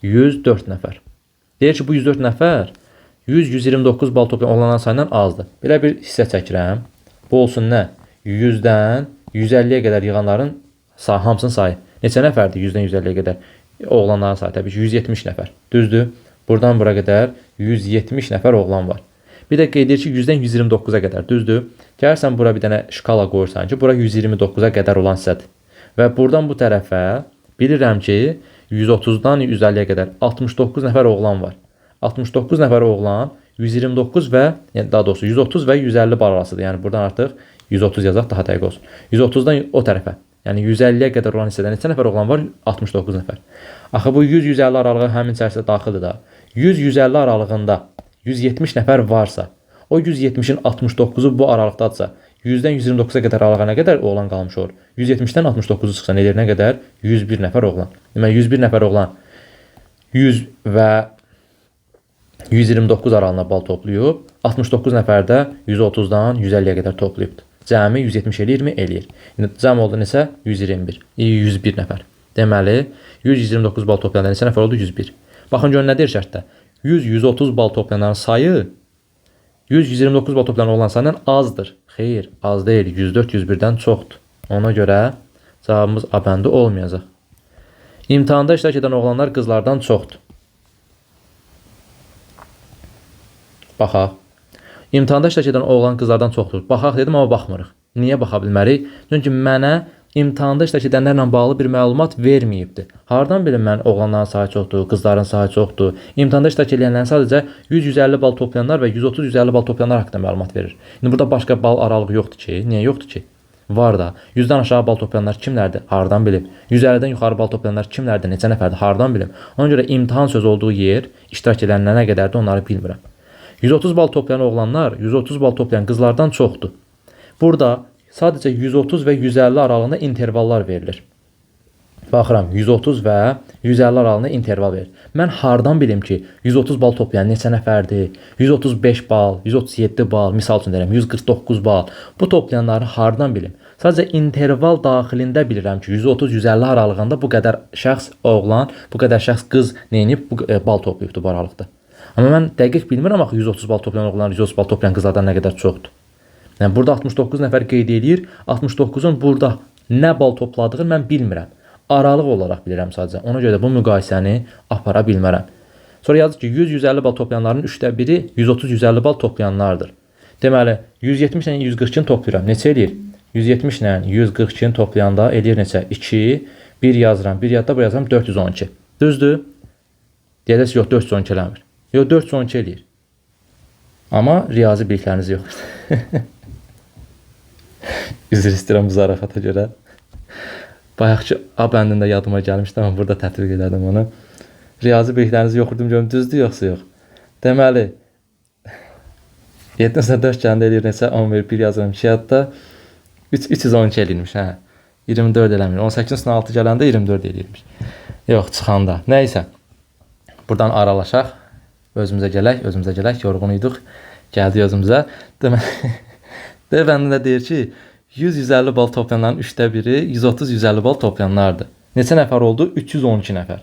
104 nəfər. Deyir ki, bu 104 nəfər 100-129 bal toplayan oğlanların sayından azdır. Belə bir hissə çəkirəm. Bu olsun nə? 100-dən 150-yə qədər yığanların hamısının sayı. Neçə nəfərdir 100-dən 150-yə qədər? Oğlanların sayı təbii ki, 170 nəfər. Düzdür? Buradan bura qədər 170 nəfər oğlan var. Bir də qeyd edir ki, 100-dən 129-a qədər. Düzdür? Gəlirsən bura bir dənə şkala qoyursan ki, bura 129-a qədər olan hissədir. Və buradan bu tərəfə bilirəm ki, 130-dan 150-yə qədər 69 nəfər oğlan var. 69 nəfər oğlan 129 və, yəni daha doğrusu 130 və 150 bal arasıdır. Yəni buradan artıq 130 yazaq daha dəqiq olsun. 130-dan o tərəfə, yəni 150-yə qədər olan hissədə neçə nəfər oğlan var? 69 nəfər. Axı bu 100-150 aralığı həmin içərisində daxildir da. 100-150 aralığında 170 nəfər varsa, o 170-in 69-u bu aralıqdadırsa, 100-dən 129-a qədər aralığa nə qədər oğlan qalmış olur? 170-dən 69-u çıxsa nə edir? Nə qədər? 101 nəfər oğlan. Deməli 101 nəfər oğlan 100 və 129 aralığında bal toplayıb, 69 nəfər də 130-dan 150-yə qədər toplayıbdır. Cəmi 170 eləyirmi? Eləyir. Cəm oldu neçə? 121. 101 nəfər. Deməli, 129 bal toplayanda neçə nəfər oldu? 101. Baxın görün nə deyir şərtdə? 100-130 bal toplayanların sayı 100-129 bal toplayan olan sayından azdır. Xeyr, az deyil. 104-101-dən çoxdur. Ona görə cavabımız A bəndi olmayacaq. İmtahanda iştirak edən oğlanlar qızlardan çoxdur. Baxaq. İmtahanda iştirak edən oğlan qızlardan çoxdur. Baxaq dedim, amma baxmırıq. Niyə baxa bilmərik? Çünki mənə imtahanda iştirak edənlərlə bağlı bir məlumat verməyibdir. Hardan bilim mən oğlanların sayı çoxdur, qızların sayı çoxdur. İmtahanda iştirak edənlərin sadəcə 100-150 bal toplayanlar və 130-150 bal toplayanlar haqqında məlumat verir. İndi burada başqa bal aralığı yoxdur ki. Niyə yoxdur ki? Var da. 100-dən aşağı bal toplayanlar kimlərdir? Hardan bilim? 150-dən yuxarı bal toplayanlar kimlərdir? Neçə nəfərdir? Hardan bilim? Ona görə imtahan sözü olduğu yer, iştirak edənlər nə qədərdir, onları bilmirəm. 130 bal toplayan oğlanlar 130 bal toplayan qızlardan çoxdur. Burada sadəcə 130 və 150 aralığında intervallar verilir. Baxıram, 130 və 150 aralığında interval verir. Mən hardan bilim ki, 130 bal toplayan neçə nəfərdir? 135 bal, 137 bal, misal üçün deyirəm, 149 bal. Bu toplayanları hardan bilim? Sadəcə interval daxilində bilirəm ki, 130-150 aralığında bu qədər şəxs oğlan, bu qədər şəxs qız neyinib, bu bal toplayıbdır bu aralıqda. Amma mən dəqiq bilmirəm axı 130 bal toplayan oğlanlar 130 bal toplayan qızlardan nə qədər çoxdur. Yəni burada 69 nəfər qeyd edir. 69-un burada nə bal topladığını mən bilmirəm. Aralıq olaraq bilirəm sadəcə. Ona görə də bu müqayisəni apara bilmərəm. Sonra yazır ki, 100-150 bal toplayanların 1/3 130-150 bal toplayanlardır. Deməli, 170 ilə 142-ni toplayıram. Neçə eləyir? 170 ilə 142-ni toplayanda eləyir neçə? 2, 1 yazıram, 1 yadda, bu yazıram 412. Düzdür? Deyəcəksiniz, yox, 412 eləmir. Yox, 412 eləyir. Amma riyazi bilikləriniz yoxdur. Üzr istəyirəm bu zarafata görə. Bayaqçı A bəndində yadıma gəlmişdi, amma burada tətbiq elədim onu. Riyazi biliklərinizi yoxurdum, görüm düzdür, yoxsa yox. Deməli, 7-4 gəlində eləyir neçə? 11, 1 yazıram 2 yadda. 312 eləyirmiş, hə. 24 eləmir. 18-6 gələndə 24 eləyirmiş. Yox, çıxanda. Nəysə, buradan aralaşaq. Özümüzə gələk, yorğun idik. Gəldik özümüzə. D bəndində deyir ki, 100-150 bal toplayanların 1/3 130-150 bal toplayanlardır. Neçə nəfər oldu? 312 nəfər.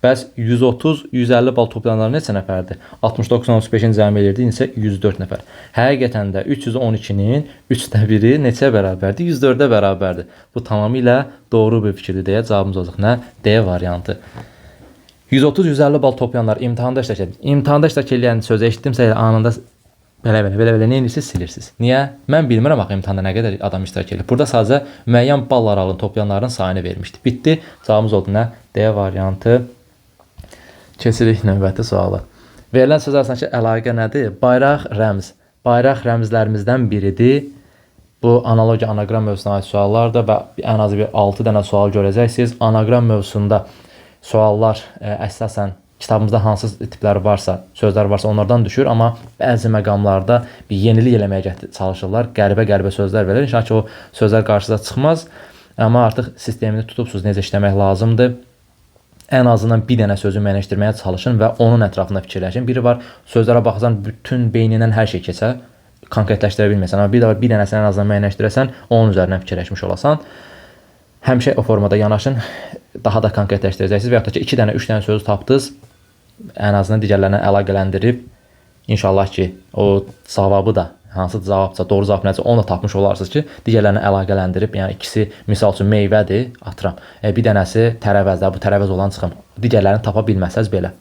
Bəs 130-150 bal toplayanlar neçə nəfərdir? 69-65-in cəmi eləyirdi, neçə? 104 nəfər. Həqiqətən də 312-nin 1/3 neçə bərabərdir? 104-ə bərabərdir. Bu tamamilə doğru bir fikirdir deyə cavabımız olacaq. Nə? D variantı. 130-150 bal toplayanlar imtahanda iştirak edir. İmtahanda iştirak edən sözü eşitdimsə anında belə nə edirsiniz, silirsiniz. Niyə? Mən bilmirəm axı imtahanda nə qədər adam iştirak edir. Burada sadəcə müəyyən bal aralığını toplayanların sayını vermişdi. Bitdi. Cavabımız oldu nə? D variantı. Keçirik növbəti suala. Verilən söz arasındakı əlaqə nədir? Bayraq rəmz. Bayraq rəmzlərimizdən biridir. Bu analogiya anagram mövzusuna aid suallardır və ən azı bir 6 dənə sual görəcəksiniz. Anagram mövzusunda suallar əsasən kitabımızda hansı tipləri varsa, sözlər varsa onlardan düşür, amma bəzi məqamlarda bir yenilik eləməyə çalışırlar. Qəribə sözlər verir. İnşallah ki, o sözlər qarşınıza çıxmaz. Amma artıq sistemini tutubsuz, necə işləmək lazımdır. Ən azından bir dənə sözü müəyyənləşdirməyə çalışın və onun ətrafında fikirləşin. Biri var, sözlərə baxsan bütün beynindən hər şey keçər, konkretləşdirə bilməsən. Amma bir də var, bir dənəsini ən azından müəyyənləşdirəsən, onun üzərindən fikirləşmiş olasan. Həmişə o formada yanaşın, daha da konkretləşdirəcəksiniz və yaxud da ki, 2 dənə, 3 dənə sözü tapdınız, ən azından digərlərinə əlaqələndirib, inşallah ki, o savabı da, hansı cavabsa, doğru cavab nəsə, onu da tapmış olarsınız ki, digərlərinə əlaqələndirib, yəni ikisi, misal üçün, meyvədir, atıram, bir dənəsi tərəvəzdir, bu tərəvəz olan çıxım, digərlərini tapa bilməsəz belə.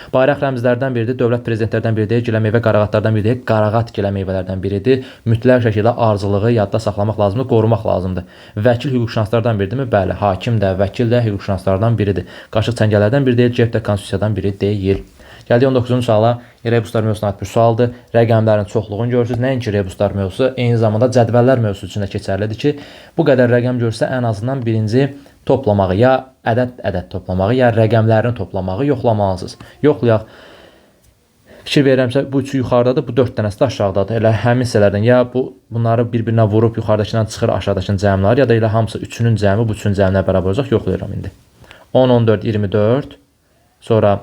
Bayraq rəmzlərdən biridir, dövlət prezidentlərdən biridir, gilə meyvə qarağatlardan biridir, qarağat gilə meyvələrdən biridir. Mütləq şəkildə arzılığı yadda saxlamaq lazımdır, qorumaq lazımdır. Vəkil hüquqşünaslardan biridirmi? Bəli, hakim də, vəkil də hüquqşünaslardan biridir. Qaşıq çəngələrdən biri deyil, cəbdə konstitusiyadan biri deyil. Gəldik 19-cu suala. Rebuslar mövzusuna aid bir sualdır. Rəqəmlərin çoxluğunu görürsünüz. Nəinki rebuslar mövzusu, eyni zamanda cədvəllər mövzusu üçün də keçərlidir ki, bu qədər rəqəm görsə ən azından birinci toplamağı, ya ədəd toplamağı, ya rəqəmlərini toplamağı yoxlamalısınız. Yoxlayaq. Fikir verirəmsə, bu üçü yuxarıdadır, bu 4 dənəsi də aşağıdadır. Elə həmin hissələrdən ya bunları bir-birinə vurub yuxarıdakından çıxır aşağıdakının cəmləri, ya da elə hamısı üçünün cəmi bu üçünün cəminə bərabər olacaq. Yoxlayıram indi. 10, 14, 24, sonra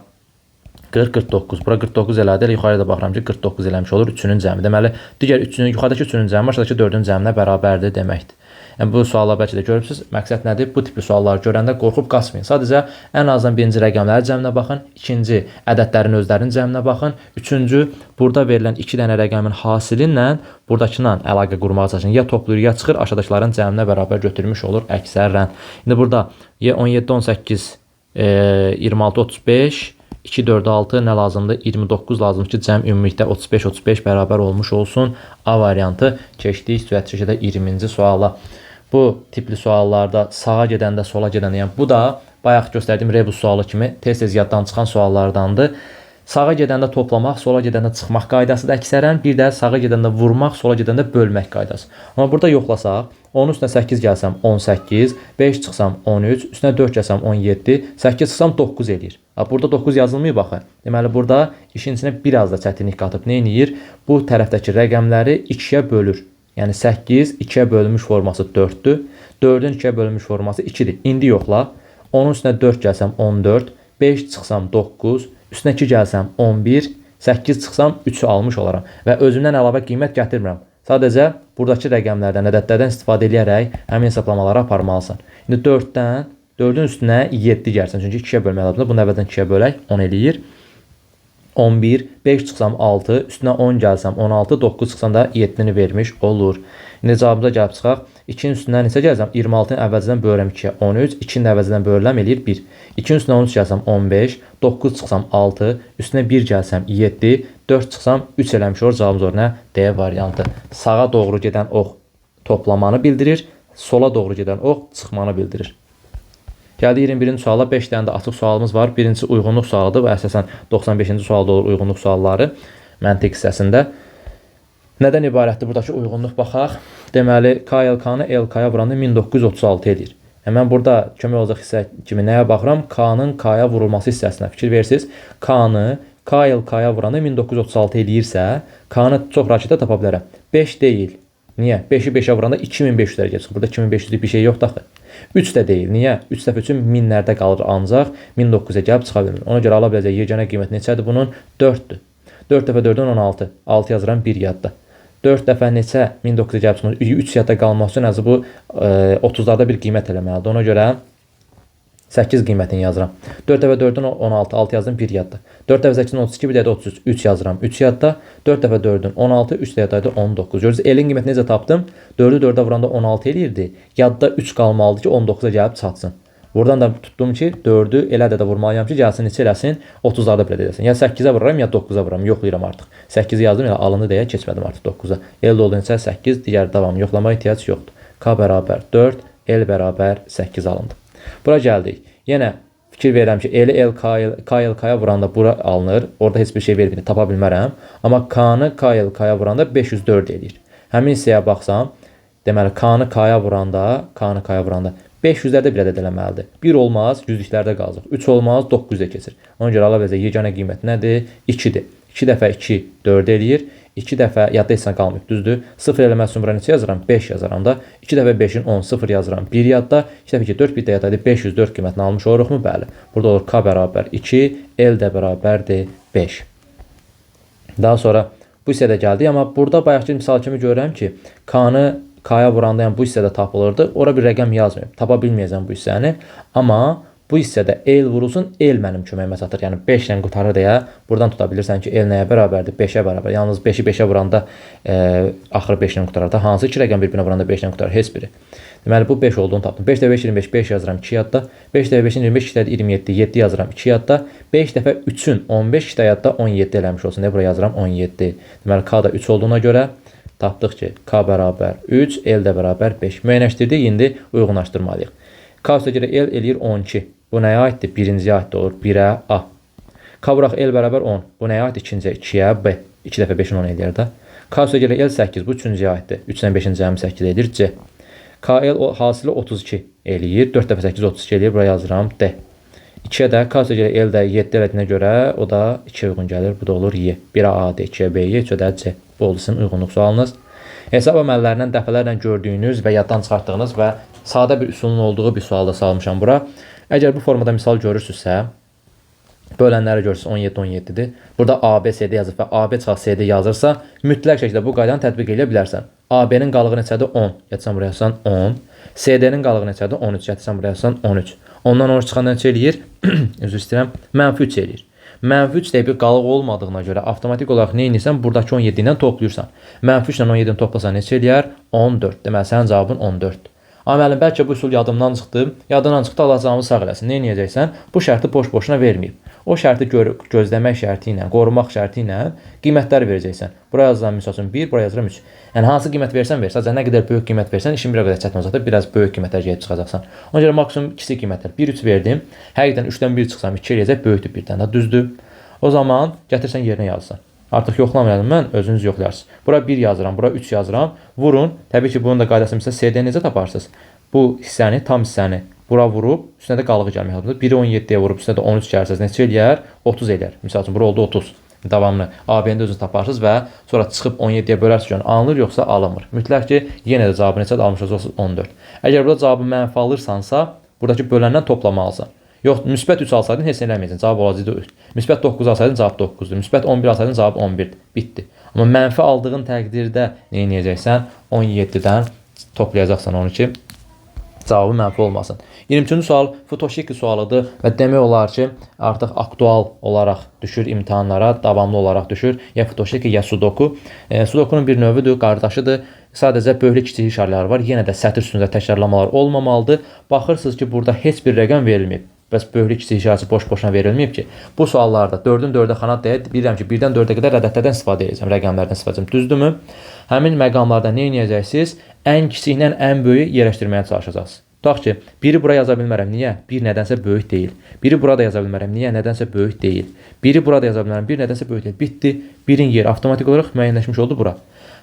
49. Bura 49 elədi. Yuxarıda baxıram ki, 49 eləmiş olur 3-ünün cəmi. Deməli, digər 3-ünün, yuxarıdakı 3-ünün cəmi aşağıdakı 4-ün cəminə bərabərdir deməkdir. Yəni, bu suallar bəlkə də görürsünüz. Məqsəd nədir? Bu tipli sualları görəndə qorxub qaçmayın. Sadəcə ən azından birinci rəqəmlərin cəminə baxın, ikinci ədədlərin özlərinin cəminə baxın, üçüncü burada verilən 2 dənə rəqəmin hasili ilə buradakından əlaqə qurmağa çalışın. Ya toplayır, ya çıxır, aşağıdakıların cəminə bərabər götürmüş olur əksərən. İndi burada 17, 18, 26, 35, 2, 4, 6 nə lazımdır? 29 lazımdır ki, cəm ümumilikdə 35, 35 bərabər olmuş olsun. A variantı keçdik sürətli şəkildə 20-ci suala. Bu tipli suallarda sağa gedəndə, sola gedəndə, yəni bu da bayaq göstərdiyim rebus sualı kimi tez-tez yaddan çıxan suallardandır. Sağa gedəndə toplamaq, sola gedəndə çıxmaq qaydası da əksərən, bir də sağa gedəndə vurmaq, sola gedəndə bölmək qaydası. Amma burada yoxlasaq, 10 üstünə 8 gəlsəm 18, 5 çıxsam 13, üstünə 4 gəlsəm 17, 8 çıxsam 9 eləyir. Burada 9 yazılmıyor baxın. Deməli, burada işin içinə biraz da çətinlik qatıb nə eləyir? Bu tərəfdəki rəqəmləri 2-yə bölür. Yəni 8 2-yə bölünmüş forması 4-dür. 4-ün 2-yə bölünmüş forması 2-dir. İndi yoxla. 10-un üstünə 4 gəlsəm 14, 5 çıxsam 9, üstünə 2 gəlsəm 11, 8 çıxsam 3-ü almış olaram. Və özümdən əlavə qiymət gətirmirəm. Sadəcə buradakı rəqəmlərdən, ədədlərdən istifadə edərək həmin hesablamaları aparmalısan. İndi 4-dən 4-ün üstünə 7 gəlsən. Çünki 2-yə bölmək lazımdır. Bunu əvvəldən 2-yə bölək 10 eləyir. 11, 5 çıxsam 6, üstünə 10 gəlsəm 16, 9 çıxsam da 7-ni vermiş olur. İndi cavabımıza gəlib çıxaq. 2-nin üstündən neçə gəlsəm? 26-nı əvvəlcədən bölürəm 2-yə 13, 2-ni də əvvəlcədən bölürəm eləyir 1. 2-nin üstünə 13 gəlsəm 15, 9 çıxsam 6, üstünə 1 gəlsəm 7, 4 çıxsam 3 eləmiş olur. Cavabımız olur nə? D variantı. Sağa doğru gedən ox toplamanı bildirir, sola doğru gedən ox çıxmanı bildirir. Gəldi 21-ci suala, 5 dənə də açıq sualımız var. Birincisi uyğunluq sualıdır və əsasən 95-ci sualda olur uyğunluq sualları məntiq hissəsində. Nədən ibarətdir buradakı uyğunluq baxaq. Deməli, KLK-nı LK-ya vuranda 1936 edir. Mən burada kömək olacaq hissə kimi nəyə baxıram? K-nın K-ya vurulması hissəsinə fikir verirsiniz. K-nı KLK-ya vuranda 1936 edirsə, K-nı çox rahatlıqla tapa bilərəm. 5 deyil. Niyə? 5-i 5-ə vuranda 2500 dərəcə çıxır. Burada 2500-lük bir şey yoxdur axı. 3 də deyil. Niyə? 3 dəfə üçün minlərdə qalır ancaq 1900-ə gəlib çıxa bilmir. Ona görə ala biləcək yeganə qiymət neçədir bunun? 4-dür. 4 dəfə 4-dən 16. 6 yazıram 1 yadda. 4 dəfə neçə 1900-ə gəlib çıxır? 3 yadda qalmaq üçün əzi bu 30-larda bir qiymət eləməlidir. Ona görə 8 qiymətini yazıram. 4 dəfə 4-dən 16, 6 yazdım 1 yadda. 4 dəfə 8-dən 32, bir də 33, 3 yazıram 3 yadda. 4 dəfə 4-dən 16, 3 də yaddaydı 19. Görürsünüz, elin qiymətini necə tapdım? 4-ü 4-ə vuranda 16 eləyirdi. Yadda 3 qalmalıdır ki 19-a gəlib çatsın. Buradan da tutdum ki 4-ü elə də vurmalıyam ki gəlsin neçə eləsin? 30-larda belə edəsin. Ya 8-ə vururam ya 9-a vururam. Yoxlayıram artıq. 8-i yazdım elə alındı deyə keçmədim artıq 9-a. Elde oldu neçə? 8, digər davam yoxlamaya ehtiyac yoxdur. K bərabər 4, L bərabər 8 alındı. Bura gəldik. Yenə fikir verirəm ki, L KLK-ya vuranda bura alınır. Orada heç bir şey vermir, tapa bilmərəm. Amma K-nı KLK-ya vuranda 504 eləyir. Həmin hissəyə baxsam, deməli K-nı K-ya vuranda 500-lərdə bir ədəd eləməlidir. 1 olmaz, yüzlüklərdə qalacaq. 3 olmaz, 900-ə keçir. Ona görə ala biləcək yeganə qiymət nədir? 2-dir. 2 dəfə 2 4 eləyir. 2 dəfə yadda heç nə qalmayıb, düzdür? 0 eləmək üçün bura neçə yazıram? 5 yazıram da. 2 dəfə 5-in 10, 0 yazıram 1 yadda. 2 dəfə 2 4, bir də yadda 504 qiymətini almış oluruqmu? Bəli. Burada olur K bərabər 2, L də bərabərdir 5. Daha sonra bu hissədə gəldik, amma burada bayaqki misal kimi görürəm ki, K-nı K-ya vuranda yəni bu hissədə tapılırdı. Ora bir rəqəm yazmayıb. Tapa bilməyəcəm bu hissəni. Amma bu hissədə L vurulsun, L mənim köməyimə çatır. Yəni 5 ilə qutarır deyə buradan tuta bilirsən ki, L nəyə bərabərdir? 5-ə bərabər. Yalnız 5-i 5-ə vuranda axırı 5 ilə qutarır da. Hansı iki rəqəm bir-birinə vuranda 5 ilə qutarır? Heç biri. Deməli bu 5 olduğunu tapdım. 5 dəfə 5 25, 5 yazıram 2 yadda. 5 dəfə 5-in 25, 2 dəfə 27, 7 yazıram 2 yadda. 5 dəfə 3-ün 15, 2 yadda 17 eləmiş olsun. Bura yazıram 17. Deməli K da 3 olduğuna görə tapdıq ki, K bərabər 3, L də bərabər 5. Müəyyənləşdirdik, indi uyğunlaşdırmalıyıq. K üstə görə L eləyir 12. Bu nəyə aiddir? Birinciyə aiddir olur. 1-ə A. K vuraq L bərabər 10. Bu nəyə aiddir? İkinciyə 2-yə B. 2 dəfə 5-in 10 eləyir də. K üstə görə L 8. Bu üçüncüyə aiddir. 3-dən 5-in cəmi 8 edir C. K L hasili 32 eləyir. 4 dəfə 8 32 eləyir. Buraya yazıram D. 2-yə də K üstə görə L də 7 elədiyinə görə o da 2-yə uyğun gəlir. Bu da olur Y. 1-ə A-dır, 2-yə B-yə, 3-ə də C. Bu oldu sizin uyğunluq sualınız. Hesab əməllərindən dəfələrlə gördüyünüz və yaddan çıxartdığınız və sadə bir üsulun olduğu bir sualda salmışam bura. Əgər bu formada misal görürsünüzsə, Bölənləri görürsünüz 17 17-dir. Burada AB CD yazıb və AB çıxaq CD yazırsa, mütləq şəkildə bu qaydanı tətbiq edə bilərsən. AB-nin qalığı neçədir? 10. Gətirsən buraya yazsan 10. CD-nin qalığı neçədir? 13. Gətirsən buraya yazsan 13. Ondan 13 çıxanda neçə eləyir? Üzr istəyirəm. -3 eləyir. -3 deyə bir qalıq olmadığına görə avtomatik olaraq nə edirsən? Buradakı 17 ilə toplayırsan. -3 ilə 17-ni toplasan neçə eləyər? 14. Deməli sənin cavabın 14. Amma müəllim, bəlkə bu üsul yadımdan çıxdı. Yadından çıxdı, Allah canımı sağ eləsin. Nə edəcəksən? Bu şərti boş-boşuna verməyib. O şərti gözləmək şərti ilə, qorumaq şərti ilə qiymətləri verəcəksən. Buraya yazılan misal üçün 1, buraya yazıram 3. Yəni hansı qiymət versən ver. Sadəcə nə qədər böyük qiymət versən, işin bir qədər çətin olacaqdır. Biraz böyük qiymətlər gəlib çıxacaqsan. Ona görə maksimum kiçik qiymətlər 1 3 verdim. Həqiqətən 3-dən 1 çıxsam 2 eləyəcək, böyükdür 1-dən də, düzdür? O zaman gətirsən yerinə yazsan. Artıq yoxlamayalım mən, özünüz yoxlayarsınız. Bura 1 yazıram, bura 3 yazıram. Vurun. Təbii ki, bunun da qaydasını bilsəz, CD necə taparsınız? Bu hissəni, tam hissəni bura vurub, üstünə də qalığı gəlmək lazımdır. 1-i 17-yə vurub, üstünə də 13 gəlirsiniz. Neçə eləyər? 30 eləyər. Misal üçün, bura oldu 30. Davamlı AB-ni də özünüz taparsınız və sonra çıxıb 17-yə bölərsiniz ki, alınır yoxsa alınmır. Mütləq ki, yenə də cavabı neçədir? Almışsınız 14. Əgər burada cavabı mənfi alırsansa, buradakı böləndən toplamalısan. Yox, müsbət 3 alsaydın heç nə eləməyəcəksən. Cavab olacaqdı 3. Müsbət 9 alsaydın cavab 9-dur. Müsbət 11 alsaydın cavab 11-dir. Bitdi. Amma mənfi aldığın təqdirdə nə edəcəksən? 17-dən toplayacaqsan onu ki, cavabı mənfi olmasın. 23-cü sual Futoshiki sualıdır və demək olar ki, artıq aktual olaraq düşür imtahanlara, davamlı olaraq düşür. Ya Futoshiki, ya Sudoku. Sudokunun bir növüdür, qardaşıdır. Sadəcə böyük kiçik işarələr var. Yenə də sətr üstündə təkrarlamalar olmamalıdır. Baxırsınız ki, burada heç bir rəqəm verilməyib. Bəs böyük kiçik işarəsi boş-boşuna verilməyib ki, bu suallarda 4-ün 4-ə xanat deyə bilirəm ki, 1-dən 4-ə qədər ədədlərdən istifadə edəcəm, rəqəmlərdən istifadə edəcəm. Düzdürmü? Həmin məqamlarda nə edəcəksiniz? Ən kiçiklə ən böyüyü yerləşdirməyə çalışacaqsınız. Tutaq ki, biri bura yaza bilmərəm. Niyə? Bir nədənsə böyük deyil. Biri burada yaza bilmərəm. Niyə? Nədənsə böyük deyil. Biri burada yaza bilmərəm. Bir nədənsə böyük deyil. Bitdi. Birin yeri avtomatik olaraq müəyyənləşmiş oldu bura.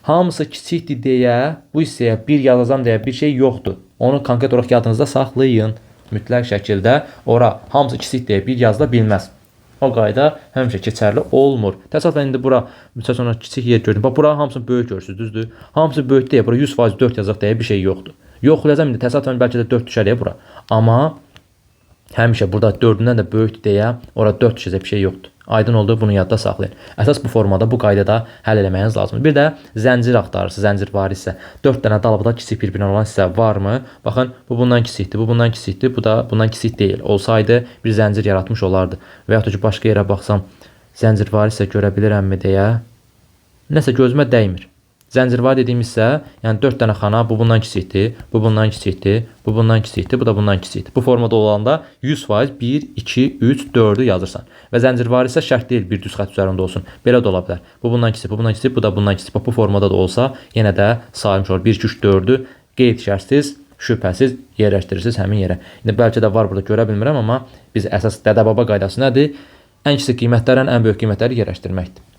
Hamısı kiçikdir deyə, bu hissəyə 1 yazacam deyə bir şey yoxdur. Onu konkret olaraq yadınızda saxlayın. Mütləq şəkildə ora hamısı kiçik deyə 1 yazıla bilməz. O qayda həmişə keçərli olmur. Təsadüfən indi bura məsəl üçün kiçik yer gördüm. Bax bura hamısını böyük görürsüz, düzdür? Hamısı böyük deyə bura 100% 4 yazaq deyə bir şey yoxdur. Yoxlayacağam indi təsadüfən bəlkə də 4 düşər bura. Amma həmişə burada 4-dən də böyükdür deyə ora 4 düşəcək bir şey yoxdur. Aydın oldu, bunu yadda saxlayın. Əsas bu formada, bu qaydada həll eləməyiniz lazımdır. Bir də zəncir axtarırsınız, zəncir var isə 4 dənə dalbada kiçik bir-birinə olan hissə varmı? Baxın, bu bundan kiçikdir, bu bundan kiçikdir, bu da bundan kiçik deyil. Olsaydı bir zəncir yaratmış olardı. Və yaxud ki, başqa yerə baxsam, zəncir var isə görə bilirəmmi deyə. Nəsə gözümə dəymir. Zəncir var dediyim isə, yəni 4 dənə xana, bu bundan kiçikdir, bu bundan kiçikdir, bu bundan kiçikdir, bu da bundan kiçikdir. Bu formada olanda 100% 1, 2, 3, 4-ü yazırsan. Və zəncir var isə şərt deyil bir düz xətt üzərində olsun. Belə də ola bilər. Bu bundan kiçik, bu bundan kiçik, bu da bundan kiçik. Bu formada da olsa, yenə də sayılmış olur. 1, 2, 3, 4-ü qeyd şərtsiz, şübhəsiz yerləşdirirsiniz həmin yerə. İndi bəlkə də var burada görə bilmirəm, amma biz əsas dədə-baba qaydası nədir? Ən kiçik qiymətlərlə ən böyük qiymətləri yerləşdirməkdir.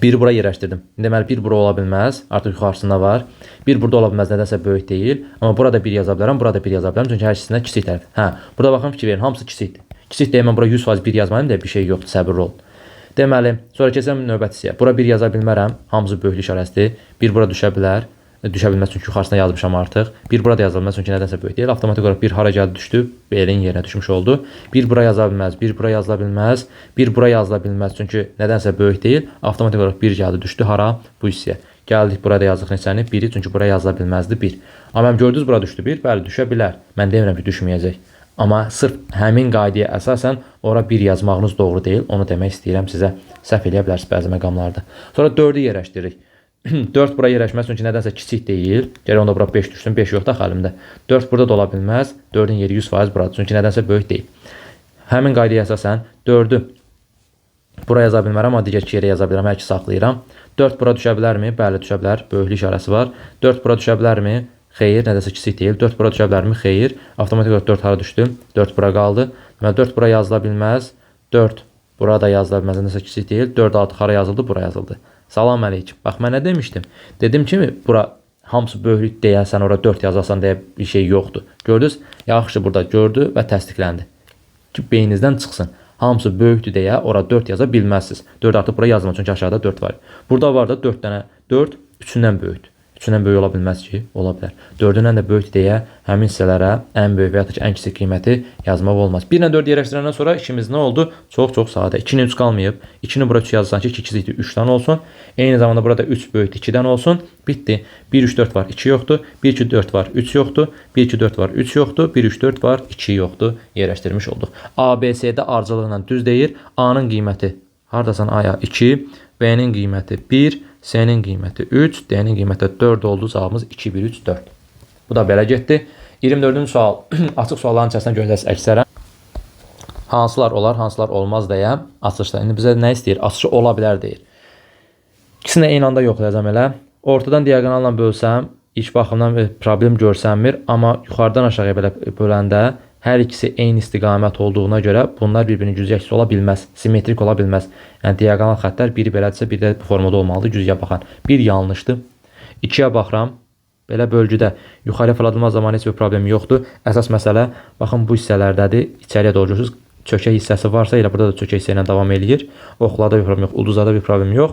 Biri bura yerləşdirdim. Deməli, bir bura ola bilməz. Artıq yuxarısında var. Bir burada ola bilməz, nədənsə böyük deyil. Amma burada bir yaza bilərəm, burada bir yaza bilərəm. Çünki hər ikisindən kiçik tərəf. Hə, burada baxın, fikir verin. Hamısı kiçikdir. Kiçik deyə mən bura 100% 1 yazmalıyım deyə bir şey yoxdur, səbirli ol. Deməli, sonra keçəm növbəti hissəyə. Bura 1 yaza bilmərəm. Hamısı böyüklük işarəsidir. Bir bura düşə bilər. Düşə bilməz çünki yuxarısına yazmışam artıq. Bir burada yaza bilməz çünki nədənsə böyük deyil. Avtomatik olaraq bir hara gəldi düşdü, B-nin yerinə düşmüş oldu. Bir bura yaza bilməz, bir bura yazıla bilməz, bir bura yazıla bilməz çünki nədənsə böyük deyil. Avtomatik olaraq bir gəldi düşdü hara? Bu hissəyə. Gəldik burada yazdıq neçəni? 1-i çünki bura yazıla bilməzdi 1. Amma gördünüz bura düşdü 1, bəli düşə bilər. Mən demirəm ki, düşməyəcək. Amma sırf həmin qaydaya əsasən ora 1 yazmağınız doğru deyil. Onu demək istəyirəm sizə. Səhv eləyə bilərsiniz bəzi məqamlarda. Sonra 4-ü yerləşdiririk. 4 bura yerləşməz çünki nədənsə kiçik deyil. Gəl onda bura 5 düşsün. 5 yoxdur axı əlimdə. 4 burada da ola bilməz. 4-ün yeri 100% buradır. Çünki nədənsə böyük deyil. Həmin qaydaya əsasən 4-ü bura yaza bilmərəm, amma digər 2 yerə yaza bilirəm. Hər iki saxlayıram. 4 bura düşə bilərmi? Bəli, düşə bilər. Böyüklük işarəsi var. 4 bura düşə bilərmi? Xeyr, nədənsə kiçik deyil. 4 bura düşə bilərmi? Xeyr. Avtomatik olaraq 4 hara düşdü? 4 bura qaldı. Deməli 4 bura yazıla bilməz. 4 bura da yazıla bilməz. Nədənsə kiçik deyil. 4 artıq hara yazıldı? Bura yazıldı. Salam əleykum. Bax, mən nə demişdim? Dedim ki, bura hamısı böyüklük deyəsən, ora 4 yazasan deyə bir şey yoxdur. Gördünüz? Yaxşı burada gördü və təsdiqləndi. Ki, beyninizdən çıxsın. Hamısı böyükdür deyə ora 4 yaza bilməzsiniz. 4 artıq bura yazılmır çünki aşağıda 4 var. Burada var da 4 dənə 4 3-dən böyükdür. 3-dən böyük ola bilməz ki, ola bilər. 4-dən də böyük deyə həmin hissələrə ən böyük və ya da ki, ən kiçik qiyməti yazmaq olmaz. 1 ilə 4 yerləşdirəndən sonra işimiz nə oldu? Çox sadə. 2-nin 3 qalmayıb. 2-ni bura 3 yazsan ki, 2 kiçikdir, 3-dən olsun. Eyni zamanda burada 3 böyükdür, 2-dən olsun. Bitdi. 1, 3, 4 var, 2 yoxdur. 1, 2, 4 var, 3 yoxdur. 1, 2, 4 var, 3 yoxdur. 1, 3, 4 var, 2 yoxdur. Yerləşdirmiş olduq. ABC-də ardıcılıqla düz deyir. A-nın qiyməti hardasan A-ya 2, B-nin qiyməti 1, C-nin qiyməti 3, D-nin qiyməti 4 oldu. Cavabımız 2, 1, 3, 4. Bu da belə getdi. 24-cü sual. Açıq sualların içərisindən gözləsə əksərən hansılar olar, hansılar olmaz deyə açışda. İndi bizə nə istəyir? Açışı ola bilər deyir. İkisini eyni anda yoxlayacağım elə. Ortadan diaqonalla bölsəm, ilk baxımdan problem görsənmir. Amma yuxarıdan aşağıya belə böləndə hər ikisi eyni istiqamət olduğuna görə bunlar bir-birinin güzgəçisi ola bilməz. Simmetrik ola bilməz. Yəni diaqonal xəttlər biri belədirsə, biri də bu formada olmalıdır. Güzgəyə baxan. Bir yanlışdır. 2-yə baxıram. Belə bölgüdə yuxarıya fırladılma zamanı heç bir problem yoxdur. Əsas məsələ, baxın bu hissələrdədir. İçəriyə doğru görürsünüz. Çökək hissəsi varsa, elə burada da çökək hissə ilə davam eləyir. Oxlarda bir problem yox, ulduzlarda bir problem yox.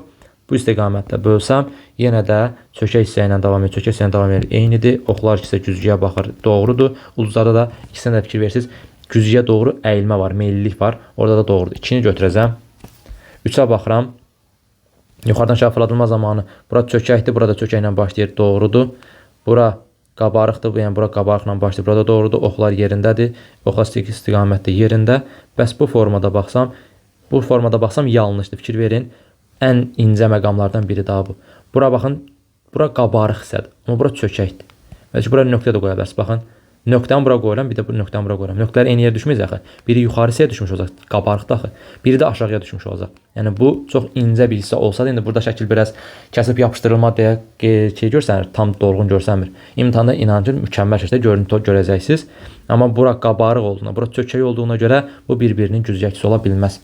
Bu istiqamətdə bölsəm, yenə də çökək hissə ilə davam edir. Çökək hissə ilə davam edir. Eynidir. Oxlar ikisi də güzgüyə baxır. Doğrudur. Ulduzlarda da ikisinə də fikir versiniz. Güzgüyə doğru əyilmə var, meyillilik var. Orada da doğrudur. 2-ni götürəcəm. 3-ə baxıram. Yuxarıdan aşağı fırladılma zamanı bura çökəkdir. Burada çökəklə başlayır. Doğrudur. Bura qabarıqdır. Yəni bura qabarıqla başlayır. Burada doğrudur. Oxlar yerindədir. Oxlar istiqamətdə yerində. Bəs bu formada baxsam yanlışdır. Fikir verin. Ən incə məqamlardan biri daha bu. Bura baxın. Bura qabarıq hissədir. Amma bura çökəkdir. Bəlkə bura nöqtə də qoya bilərsiniz. Baxın. Nöqtəni bura qoyuram, bir də bu nöqtəni bura qoyuram. Nöqtələr eyni yerə düşməyəcək axı. Biri yuxarı hissəyə düşmüş olacaq, qabarıqda axı. Biri də aşağıya düşmüş olacaq. Yəni bu çox incə bir hissə olsa da indi burada şəkil biraz kəsib yapışdırılma deyə görsənir, tam dolğun görsənmir. İmtahanda inancım mükəmməl şəkildə görüntü görəcəksiniz. Amma bura qabarıq olduğuna, bura çökək olduğuna görə bu bir-birinin güzgəçisi ola bilməz.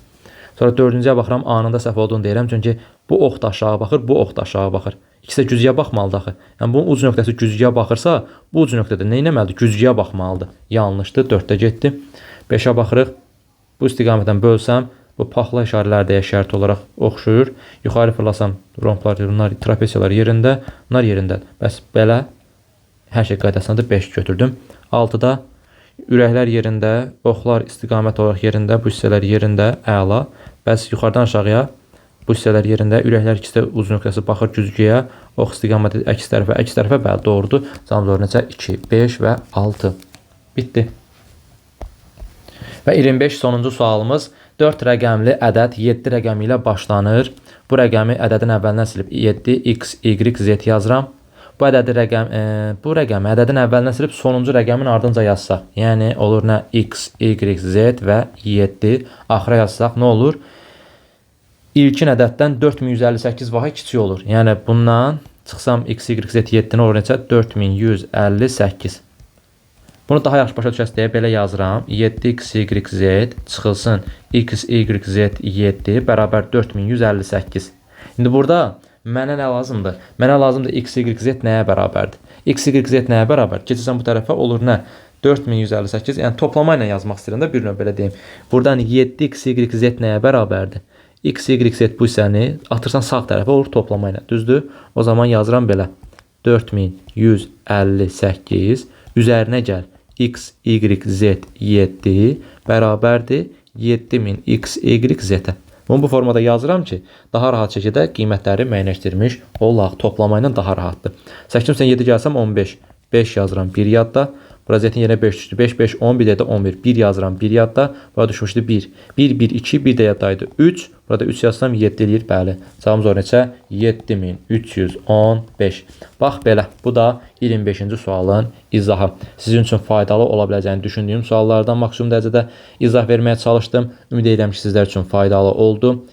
Sonra 4-cüyə baxıram, A-nın da səhv olduğunu deyirəm. Çünki bu ox da aşağı baxır, bu ox da aşağı baxır. İkisi də güzgüyə baxmalıdır axı. Yəni bunun uc nöqtəsi güzgüyə baxırsa, bu uc nöqtədə nə etməlidir? Güzgüyə baxmalıdır. Yanlışdır. 4-də getdi. 5-ə baxırıq. Bu istiqamətdən bölsəm, bu paxla işarələri də şərt olaraq oxşuyur. Yuxarı fırlasam, romplar, bunlar, trapesiyalar yerində, bunlar yerindədir. Bəs belə hər şey qaydasındadır. 5 götürdüm. 6-da ürəklər yerində, oxlar istiqamət olaraq yerində, bu hissələr yerində, əla. Bəs yuxarıdan aşağıya bu hissələr yerində, ürəklər ikisi də uc nöqtəsi baxır güzgüyə, ox istiqaməti əks tərəfə, bəli, doğrudur. Cavablar necə? 2, 5 və 6. Bitdi. Və 25 sonuncu sualımız 4 rəqəmli ədəd 7 rəqəmi ilə başlanır. Bu rəqəmi ədədin əvvəlindən silib 7, x, y, z yazıram. Bu rəqəmi ədədin əvvəlindən silib sonuncu rəqəmin ardınca yazsaq. Yəni olur nə? X, y, z və 7. Axıra yazsaq nə olur? İlkin ədəddən 4158 vaxtı kiçik olur. Yəni bundan çıxsam x, y, z 7-ni olur necə? 4158. Bunu daha yaxşı başa düşəsiz deyə belə yazıram. 7x, y, z çıxılsın x, y, z 7 bərabər 4158. İndi burada mənə nə lazımdır? Mənə lazımdır x, y, z nəyə bərabərdir? X, y, z nəyə bərabər? Keçirsən bu tərəfə olur nə? 4158. Yəni toplama ilə yazmaq istəyirəm də bir növ belə deyim. Buradan 7x, y, z nəyə bərabərdir? X, y, z bu hissəni atırsan sağ tərəfə olur toplama ilə. Düzdür? O zaman yazıram belə. 4158 üzərinə gəl. X, y, z 7 bərabərdir 7000 x, y, z-ə. Bunu bu formada yazıram ki, daha rahat şəkildə qiymətləri müəyyənləşdirmiş olaq. Toplama ilə daha rahatdır. 8-dən 7 gəlsəm 15. 5 yazıram 1 yadda. Burada z-in yerinə 5 düşdü. 5, 5, 11 də 11. 1 yazıram 1 yadda. Burada düşmüşdü 1. 1, 1, 2, 1 də yaddaydı 3. Burada 3 yazsam 7 eləyir. Bəli. Cavabımız olur neçə? 7315. Bax belə. Bu da 25-ci sualın izahı. Sizin üçün faydalı ola biləcəyini düşündüyüm suallardan maksimum dərəcədə izah verməyə çalışdım. Ümid edirəm ki, sizlər üçün faydalı oldu.